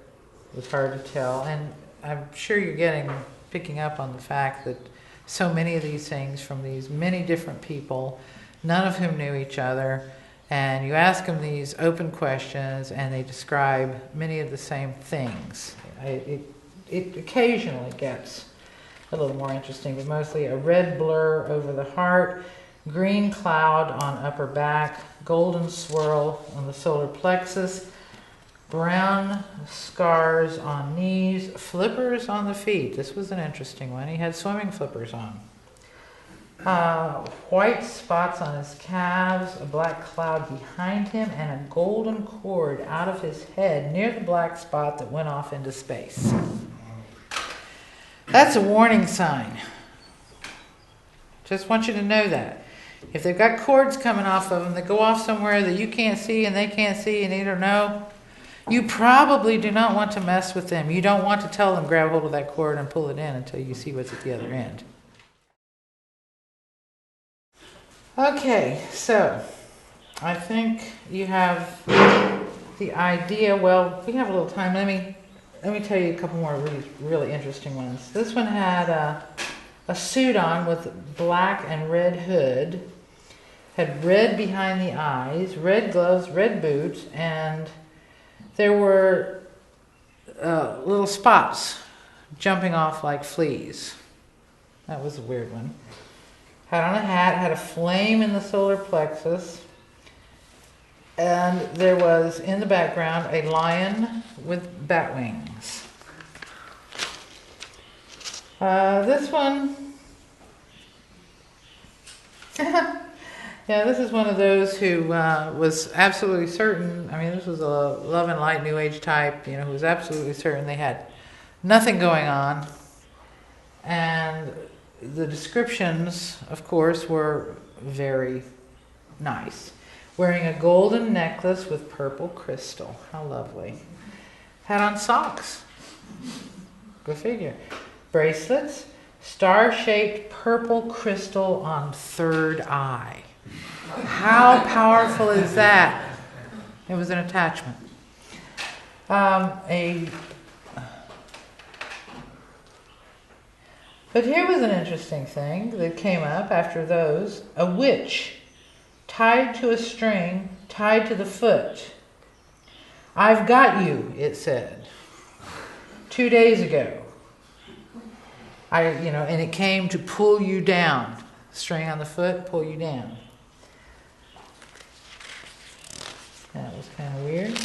It was hard to tell. And I'm sure you're picking up on the fact that so many of these things from these many different people, none of whom knew each other, and you ask them these open questions and they describe many of the same things. It occasionally gets a little more interesting, but mostly a red blur over the heart, green cloud on upper back, golden swirl on the solar plexus, brown scars on knees, flippers on the feet. This was an interesting one. He had swimming flippers on. White spots on his calves, a black cloud behind him, and a golden cord out of his head near the black spot that went off into space. That's a warning sign. Just want you to know that. If they've got cords coming off of them that go off somewhere that you can't see and they can't see and they don't know, you probably do not want to mess with them. You don't want to tell them, grab hold of that cord and pull it in until you see what's at the other end. Okay, so I think you have the idea. Well, we have a little time. Let me tell you a couple more really interesting ones. This one had a suit on with black and red hood, had red behind the eyes, red gloves, red boots, and there were little spots jumping off like fleas. That was a weird one. Had on a hat, had a flame in the solar plexus, and there was in the background a lion with bat wings. This one, yeah, this is one of those who was absolutely certain. I mean, this was a love and light New Age type, who was absolutely certain they had nothing going on. And the descriptions, of course, were very nice. Wearing a golden necklace with purple crystal. How lovely. Had on socks. Go figure. Bracelets. Star-shaped purple crystal on third eye. How powerful is that? It was an attachment. But here was an interesting thing that came up after those. A witch tied to a string, tied to the foot. I've got you, it said. 2 days ago. And it came to pull you down. String on the foot, pull you down. That was kind of weird.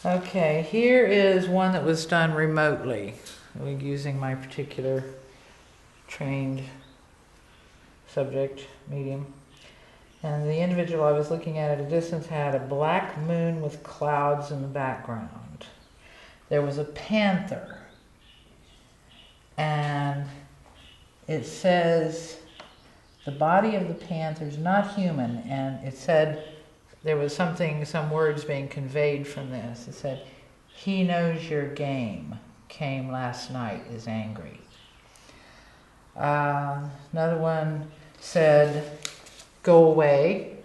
Okay, here is one that was done remotely, using my particular trained subject, medium. And the individual I was looking at a distance had a black moon with clouds in the background. There was a panther. And it says the body of the panther is not human, and it said there was some words being conveyed from this. It said, "He knows your game, came last night, is angry." Another one said, "Go away."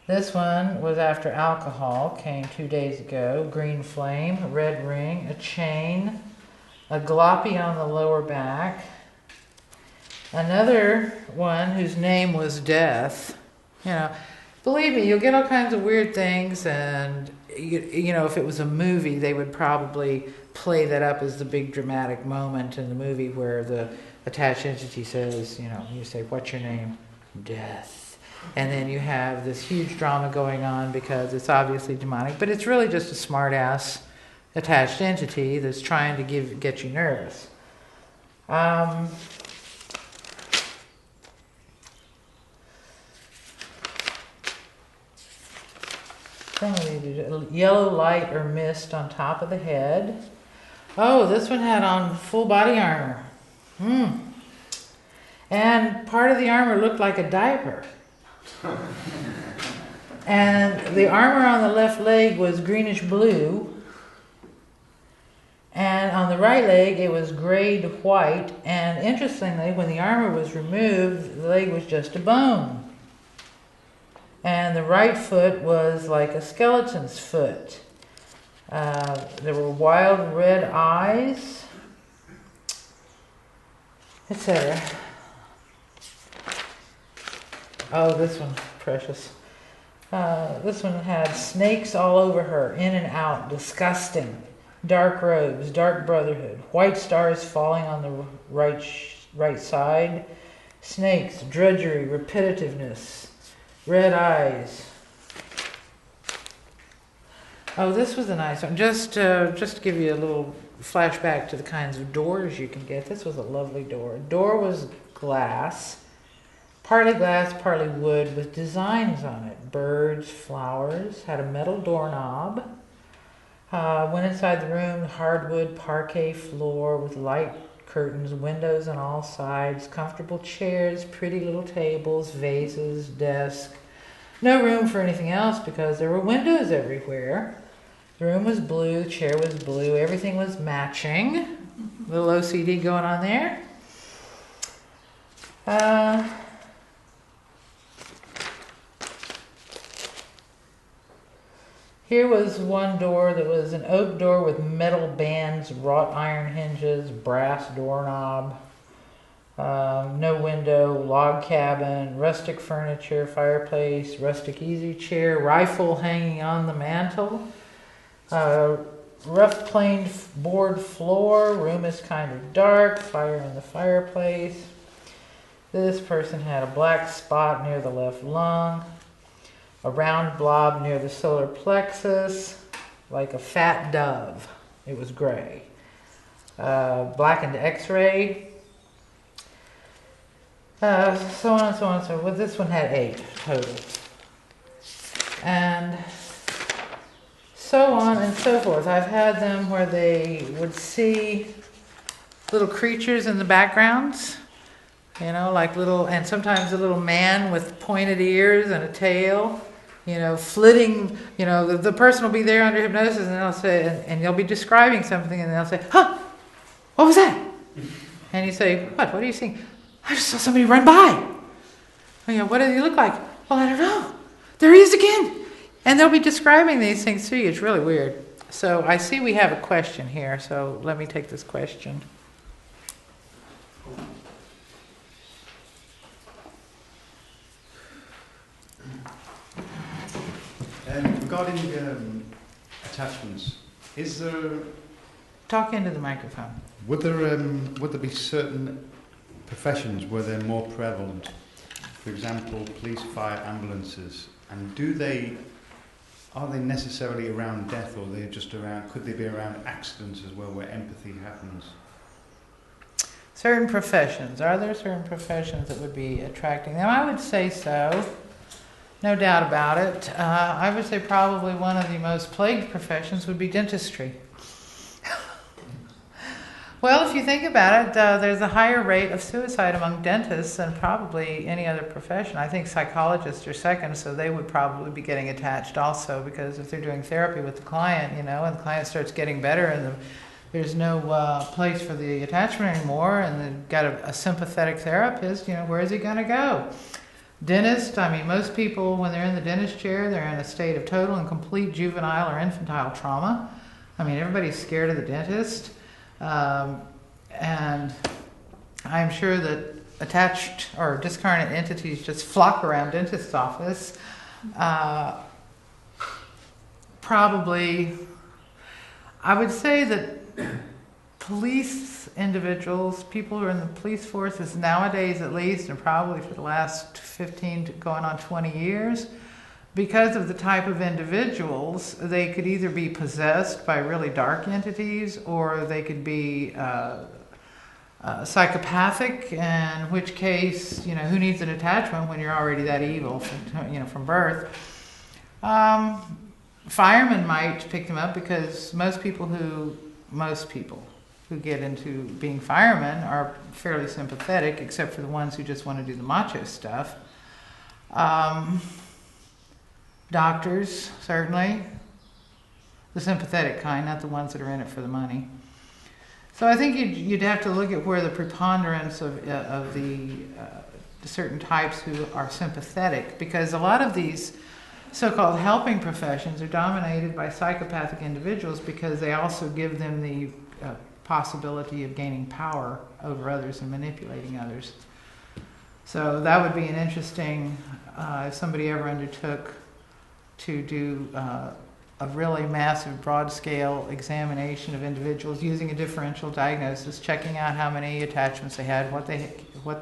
This one was after alcohol, came 2 days ago. Green flame, a red ring, a chain, a gloppy on the lower back. Another one whose name was Death. Believe me, you'll get all kinds of weird things, and if it was a movie, they would probably play that up as the big dramatic moment in the movie where the attached entity says, you say, "What's your name?" "Death." And then you have this huge drama going on because it's obviously demonic, but it's really just a smart-ass attached entity that's trying to get you nervous. Yellow light or mist on top of the head. Oh, this one had on full body armor. And part of the armor looked like a diaper. And the armor on the left leg was greenish blue. And on the right leg, it was grayed white. And interestingly, when the armor was removed, the leg was just a bone. And the right foot was like a skeleton's foot. There were wild red eyes, etc. Oh, this one's precious. This one had snakes all over her, in and out, disgusting. Dark robes, dark brotherhood, white stars falling on the right side, snakes, drudgery, repetitiveness, red eyes. Oh, this was a nice one. Just to give you a little flashback to the kinds of doors you can get. This was a lovely door. Door was glass, partly wood with designs on it. Birds, flowers, had a metal doorknob. Went inside the room, hardwood parquet floor with light curtains, windows on all sides, comfortable chairs, pretty little tables, vases, desk. No room for anything else because there were windows everywhere. The room was blue, the chair was blue, everything was matching. Little OCD going on there. Here was one door that was an oak door with metal bands, wrought iron hinges, brass doorknob, no window, log cabin, rustic furniture, fireplace, rustic easy chair, rifle hanging on the mantel, rough planed board floor, room is kind of dark, fire in the fireplace. This person had a black spot near the left lung, a round blob near the solar plexus, like a fat dove. It was gray. Blackened x-ray. So on and so on and so on. Well, this one had 8 total. And so on and so forth. I've had them where they would see little creatures in the backgrounds. You know, like little, and sometimes a little man with pointed ears and a tail, you know, flitting, you know, the person will be there under hypnosis and they'll say, and you'll be describing something and they'll say, huh, what was that? And you say, what are you seeing? I just saw somebody run by. You know, what does he look like? Well, I don't know. There he is again. And they'll be describing these things to you. It's really weird. So I see we have a question here, so let me take this question. Regarding attachments, is there? Talk into the microphone. Would there be certain professions where they're more prevalent? For example, police, fire, ambulances, and are they necessarily around death, or are they just around? Could they be around accidents as well, where empathy happens? Certain professions. Are there certain professions that would be attracting them? I would say so. No doubt about it. I would say probably one of the most plagued professions would be dentistry. Well, if you think about it, there's a higher rate of suicide among dentists than probably any other profession. I think psychologists are second, so they would probably be getting attached also, because if they're doing therapy with the client, you know, and the client starts getting better and there's no place for the attachment anymore, and they've got a sympathetic therapist, you know, where is he going to go? Dentist, I mean, most people, when they're in the dentist chair, they're in a state of total and complete juvenile or infantile trauma. I mean, everybody's scared of the dentist. And I'm sure that attached or discarnate entities just flock around dentist's office. Probably, I would say that police individuals, people who are in the police forces nowadays at least, and probably for the last 15 to going on 20 years, because of the type of individuals, they could either be possessed by really dark entities, or they could be psychopathic, in which case, you know, who needs an attachment when you're already that evil, from birth. Firemen might pick them up, because most people who get into being firemen are fairly sympathetic, except for the ones who just want to do the macho stuff. Doctors, certainly. The sympathetic kind, not the ones that are in it for the money. So I think you'd have to look at where the preponderance of the certain types who are sympathetic, because a lot of these so-called helping professions are dominated by psychopathic individuals, because they also give them the possibility of gaining power over others and manipulating others. So that would be an interesting, if somebody ever undertook to do a really massive, broad-scale examination of individuals using a differential diagnosis, checking out how many attachments they had, what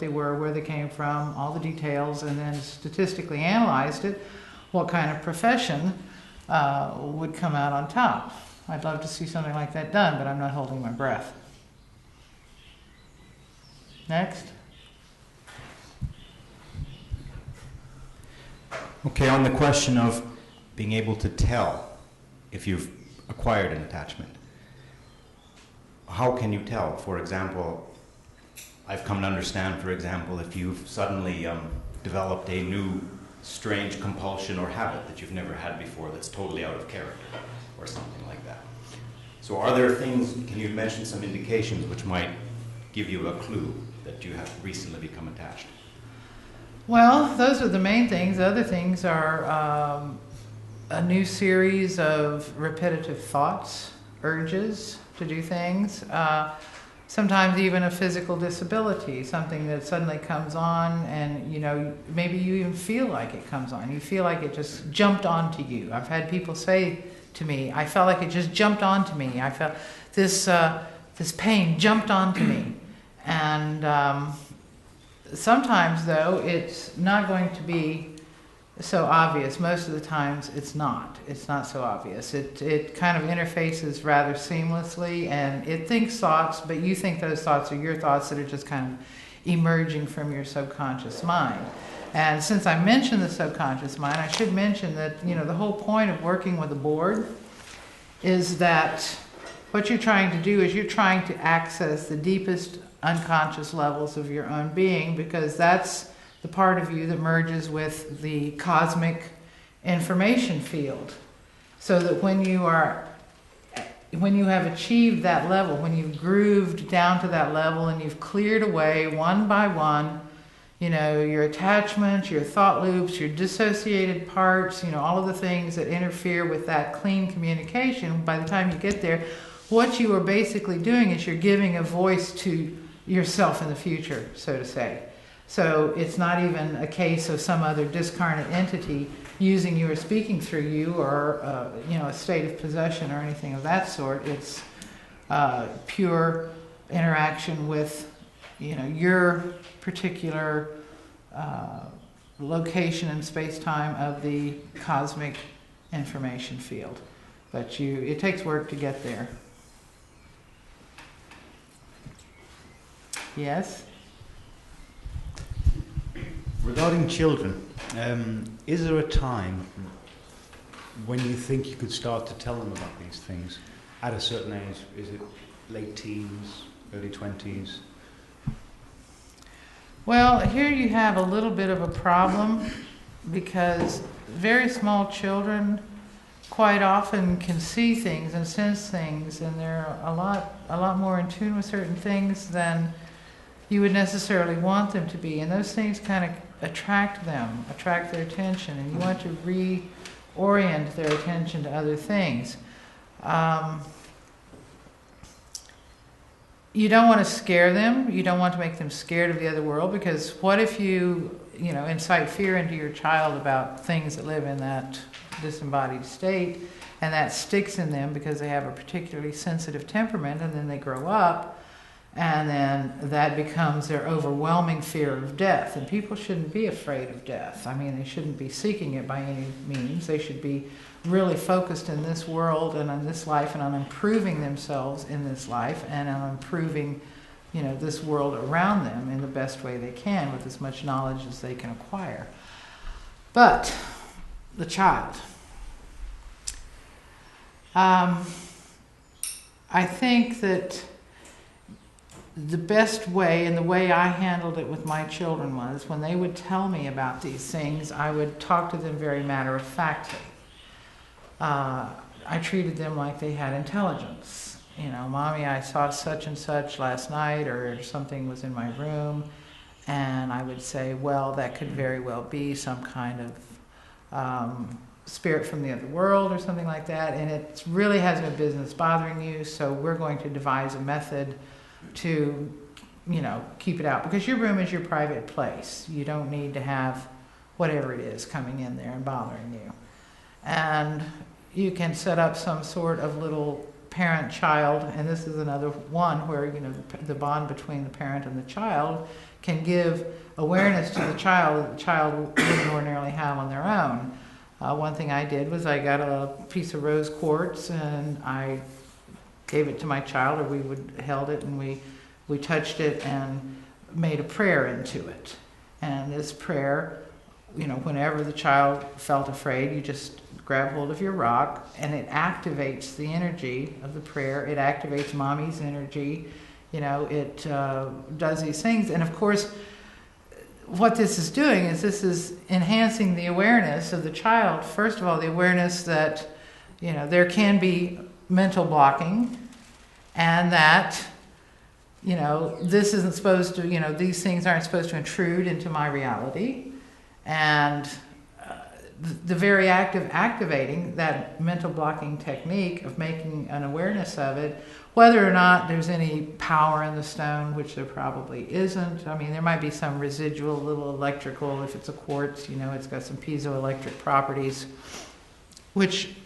they were, where they came from, all the details, and then statistically analyzed it, what kind of profession would come out on top. I'd love to see something like that done, but I'm not holding my breath. Next. Okay, on the question of being able to tell if you've acquired an attachment, how can you tell? For example, I've come to understand, for example, if you've suddenly developed a new strange compulsion or habit that you've never had before that's totally out of character or something like that. So are there things, can you mention some indications which might give you a clue that you have recently become attached? Well, those are the main things. The other things are a new series of repetitive thoughts, urges to do things. Sometimes even a physical disability, something that suddenly comes on and, you know, maybe you even feel like it comes on. You feel like it just jumped onto you. I've had people say to me, I felt like it just jumped onto me. I felt this pain jumped onto me. And sometimes, though, it's not going to be so obvious. Most of the times it's not. It's not so obvious. It kind of interfaces rather seamlessly, and it thinks thoughts, but you think those thoughts are your thoughts that are just kind of emerging from your subconscious mind. And since I mentioned the subconscious mind, I should mention that, you know, the whole point of working with a board is that what you're trying to do is you're trying to access the deepest unconscious levels of your own being, because that's the part of you that merges with the cosmic information field. So that when you have achieved that level, when you've grooved down to that level and you've cleared away one by one, you know, your attachments, your thought loops, your dissociated parts, you know, all of the things that interfere with that clean communication, by the time you get there, what you are basically doing is you're giving a voice to yourself in the future, so to say. So it's not even a case of some other discarnate entity using you or speaking through you, or you know, a state of possession or anything of that sort. It's pure interaction with, you know, your particular location in space-time of the cosmic information field. But it takes work to get there. Yes? Regarding children, is there a time when you think you could start to tell them about these things? At a certain age? Is it late teens, early 20s? Well, here you have a little bit of a problem, because very small children quite often can see things and sense things, and they're a lot more in tune with certain things than you would necessarily want them to be. And those things kind of attract their attention, and you want to reorient their attention to other things. You don't want to scare them. You don't want to make them scared of the other world, because what if you incite fear into your child about things that live in that disembodied state, and that sticks in them because they have a particularly sensitive temperament, and then they grow up, and then that becomes their overwhelming fear of death. And people shouldn't be afraid of death. I mean, they shouldn't be seeking it by any means. They should be really focused in this world and on this life, and on improving themselves in this life, and on improving, you know, this world around them in the best way they can, with as much knowledge as they can acquire. But the child, I think that the best way, and the way I handled it with my children, was when they would tell me about these things, I would talk to them very matter-of-factly. I treated them like they had intelligence. You know, Mommy, I saw such and such last night, or something was in my room, and I would say, well, that could very well be some kind of spirit from the other world or something like that, and it really has no business bothering you, so we're going to devise a method to, you know, keep it out, because your room is your private place. You don't need to have whatever it is coming in there and bothering you. And you can set up some sort of little parent-child, and this is another one where, you know, the bond between the parent and the child can give awareness to the child that the child wouldn't ordinarily have on their own. One thing I did was I got a piece of rose quartz and I gave it to my child, or we held it and we touched it and made a prayer into it. And this prayer, whenever the child felt afraid, you just grab hold of your rock and it activates the energy of the prayer. It activates mommy's energy. It does these things. And of course, what this is doing is this is enhancing the awareness of the child. First of all, the awareness that, there can be mental blocking and that, this isn't supposed to, these things aren't supposed to intrude into my reality. And the very act of activating that mental blocking technique of making an awareness of it, whether or not there's any power in the stone, which there probably isn't. I mean, there might be some residual little electrical, if it's a quartz, it's got some piezoelectric properties, which,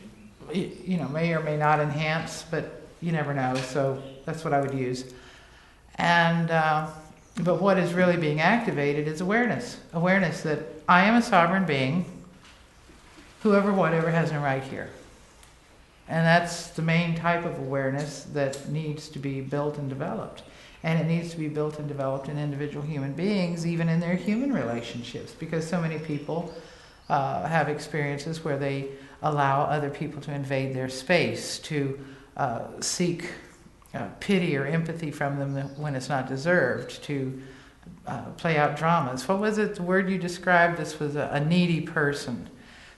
may or may not enhance, but you never know. So that's what I would use. And, but what is really being activated is awareness. Awareness that I am a sovereign being, whoever, whatever has a right here. And that's the main type of awareness that needs to be built and developed. And it needs to be built and developed in individual human beings, even in their human relationships, because so many people have experiences where they allow other people to invade their space, to seek pity or empathy from them when it's not deserved, to play out dramas. What was it, the word you described? This was a needy person.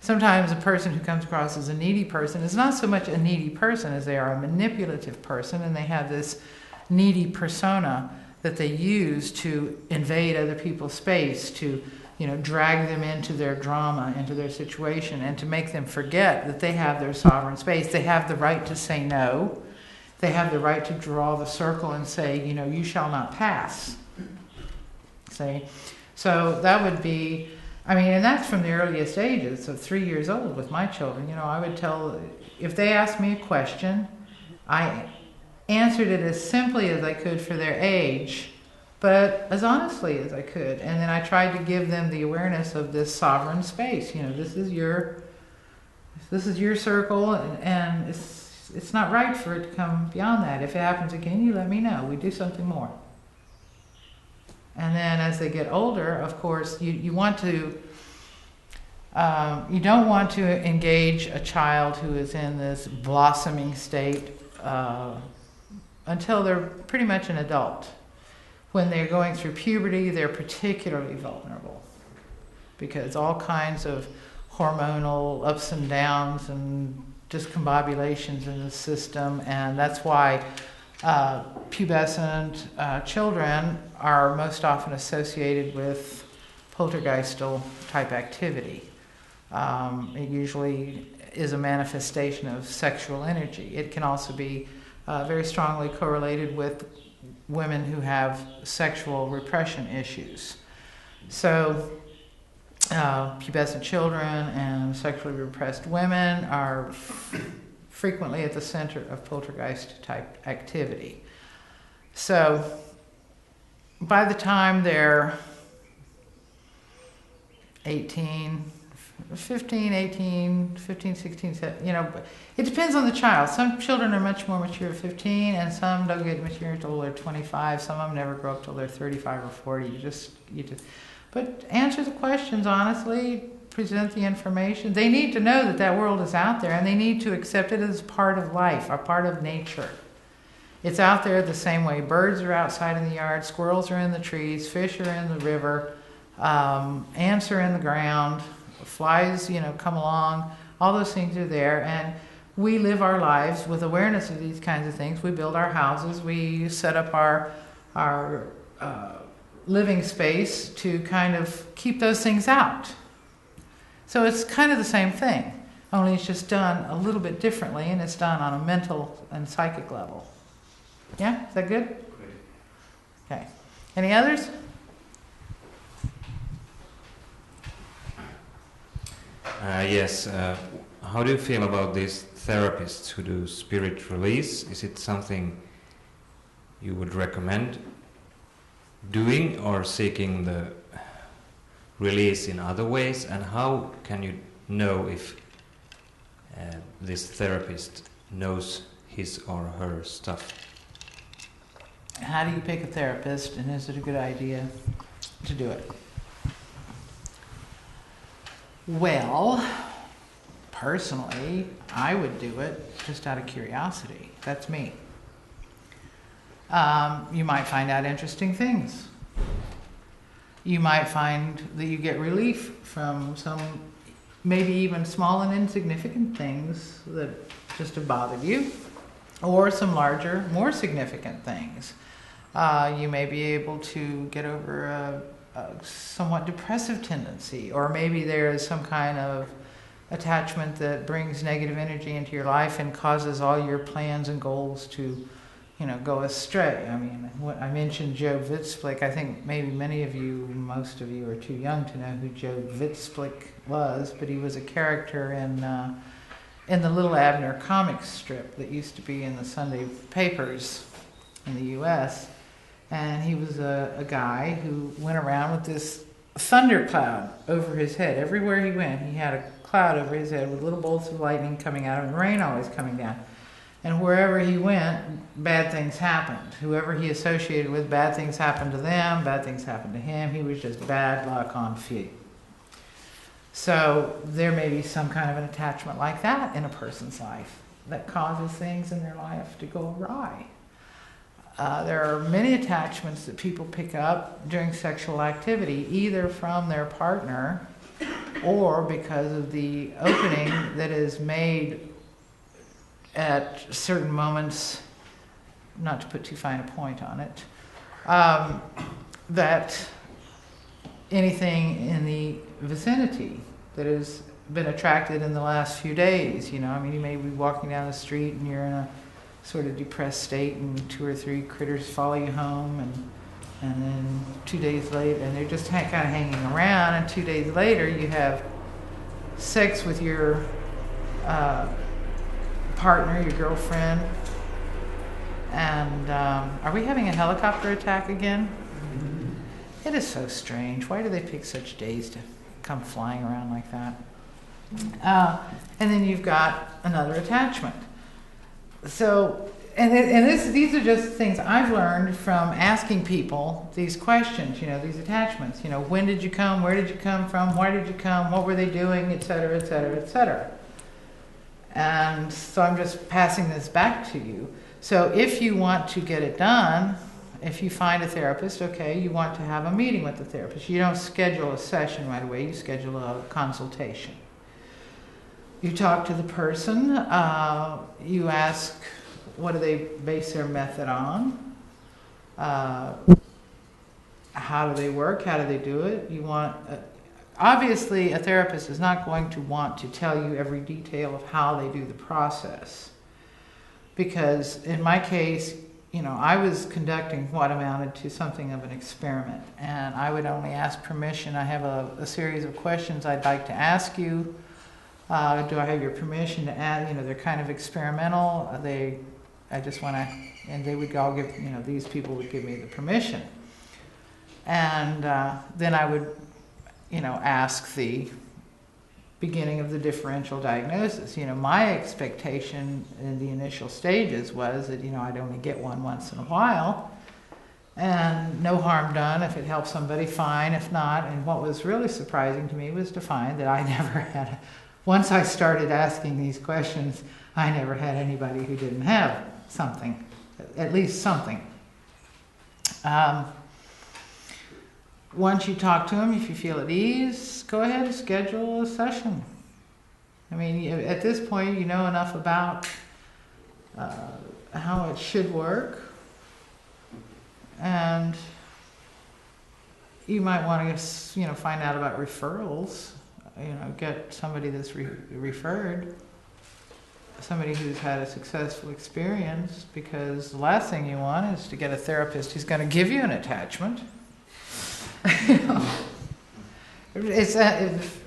Sometimes a person who comes across as a needy person is not so much a needy person as they are a manipulative person, and they have this needy persona that they use to invade other people's space, to drag them into their drama, into their situation, and to make them forget that they have their sovereign space. They have the right to say no. They have the right to draw the circle and say, you shall not pass. See? So that would be, and that's from the earliest ages, so 3 years old with my children. I would tell, if they asked me a question, I answered it as simply as I could for their age, but as honestly as I could. And then I tried to give them the awareness of this sovereign space. This is your circle, and it's not right for it to come beyond that. If it happens again, you let me know. We do something more. And then as they get older, of course, you want to, you don't want to engage a child who is in this blossoming state until they're pretty much an adult. When they're going through puberty, they're particularly vulnerable because all kinds of hormonal ups and downs and discombobulations in the system, and that's why pubescent children are most often associated with poltergeistal type activity. It usually is a manifestation of sexual energy. It can also be very strongly correlated with women who have sexual repression issues. So pubescent children and sexually repressed women are frequently at the center of poltergeist type activity. So by the time they're 15, 16, 17, it depends on the child. Some children are much more mature at 15, and some don't get mature until they're 25. Some of them never grow up till they're 35 or 40. You just but answer the questions honestly, present the information. They need to know that world is out there, and they need to accept it as part of life, a part of nature. It's out there the same way. Birds are outside in the yard, squirrels are in the trees, fish are in the river, ants are in the ground, flies, come along. All those things are there, and we live our lives with awareness of these kinds of things. We build our houses, we set up our living space to kind of keep those things out. So it's kind of the same thing, only it's just done a little bit differently, and it's done on a mental and psychic level. Yeah? Is that good? Okay. Any others? Yes. How do you feel about these therapists who do spirit release? Is it something you would recommend doing, or seeking the release in other ways? And how can you know if this therapist knows his or her stuff? How do you pick a therapist, and is it a good idea to do it? Well, personally, I would do it just out of curiosity. That's me. You might find out interesting things. You might find that you get relief from some maybe even small and insignificant things that just have bothered you, or some larger, more significant things. You may be able to get over a somewhat depressive tendency, or maybe there is some kind of attachment that brings negative energy into your life and causes all your plans and goals to, go astray. I mean, I mentioned Joe Witzblick. I think maybe many of you, most of you, are too young to know who Joe Witzblick was, but he was a character in the Little Abner comic strip that used to be in the Sunday papers in the U.S. And he was a guy who went around with this thundercloud over his head. Everywhere he went, he had a cloud over his head with little bolts of lightning coming out and rain always coming down. And wherever he went, bad things happened. Whoever he associated with, bad things happened to them, bad things happened to him. He was just bad luck on feet. So there may be some kind of an attachment like that in a person's life that causes things in their life to go awry. There are many attachments that people pick up during sexual activity, either from their partner or because of the opening that is made at certain moments, not to put too fine a point on it, that anything in the vicinity that has been attracted in the last few days, you may be walking down the street and you're in a sort of depressed state and 2 or 3 critters follow you home and then 2 days later, and they're just kind of hanging around, and 2 days later you have sex with your partner, your girlfriend, and are we having a helicopter attack again? It is so strange. Why do they pick such days to come flying around like that? And then you've got another attachment. So, these are just things I've learned from asking people these questions, these attachments. When did you come? Where did you come from? Why did you come? What were they doing? Et cetera, et cetera, et cetera. And so I'm just passing this back to you. So if you want to get it done, if you find a therapist, okay, you want to have a meeting with the therapist. You don't schedule a session right away, you schedule a consultation. You talk to the person, you ask, what do they base their method on? How do they work? How do they do it? You want... Obviously, a therapist is not going to want to tell you every detail of how they do the process. Because in my case, I was conducting what amounted to something of an experiment. And I would only ask permission. I have a series of questions I'd like to ask you. Do I have your permission to add? They're kind of experimental. I just want to, and they would all give, these people would give me the permission. And then I would ask the beginning of the differential diagnosis. My expectation in the initial stages was that, I'd only get one once in a while, and no harm done. If it helps somebody, fine. If not, and what was really surprising to me was to find that I never had, once I started asking these questions, I never had anybody who didn't have something, at least something. Once you talk to them, if you feel at ease, go ahead and schedule a session. At this point, you know enough about how it should work, and you might want to, find out about referrals. Get somebody that's referred, somebody who's had a successful experience, because the last thing you want is to get a therapist who's going to give you an attachment. It's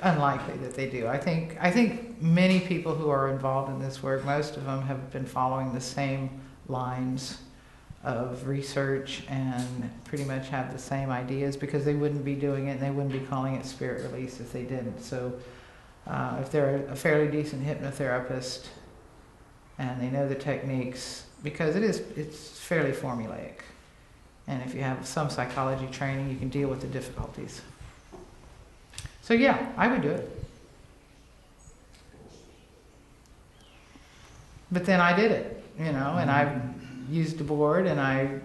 unlikely that they do. I think many people who are involved in this work, most of them have been following the same lines of research and pretty much have the same ideas, because they wouldn't be doing it and they wouldn't be calling it spirit release if they didn't. So if they're a fairly decent hypnotherapist and they know the techniques, because it's fairly formulaic. And if you have some psychology training, you can deal with the difficulties. So yeah, I would do it. But then I did it, and I used the board and I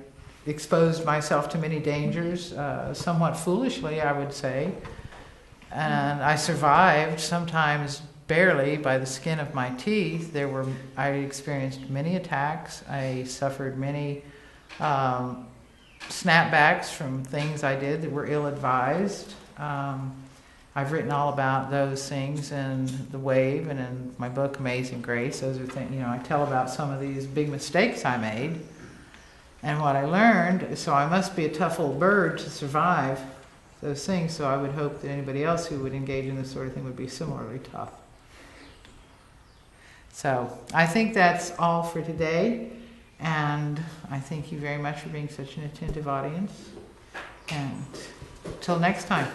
exposed myself to many dangers, somewhat foolishly, I would say. And I survived, sometimes barely by the skin of my teeth. I experienced many attacks. I suffered many snapbacks from things I did that were ill-advised. I've written all about those things in The Wave and in my book Amazing Grace. Those are things, I tell about some of these big mistakes I made and what I learned. So I must be a tough old bird to survive those things. So I would hope that anybody else who would engage in this sort of thing would be similarly tough. So I think that's all for today. And I thank you very much for being such an attentive audience. And till next time.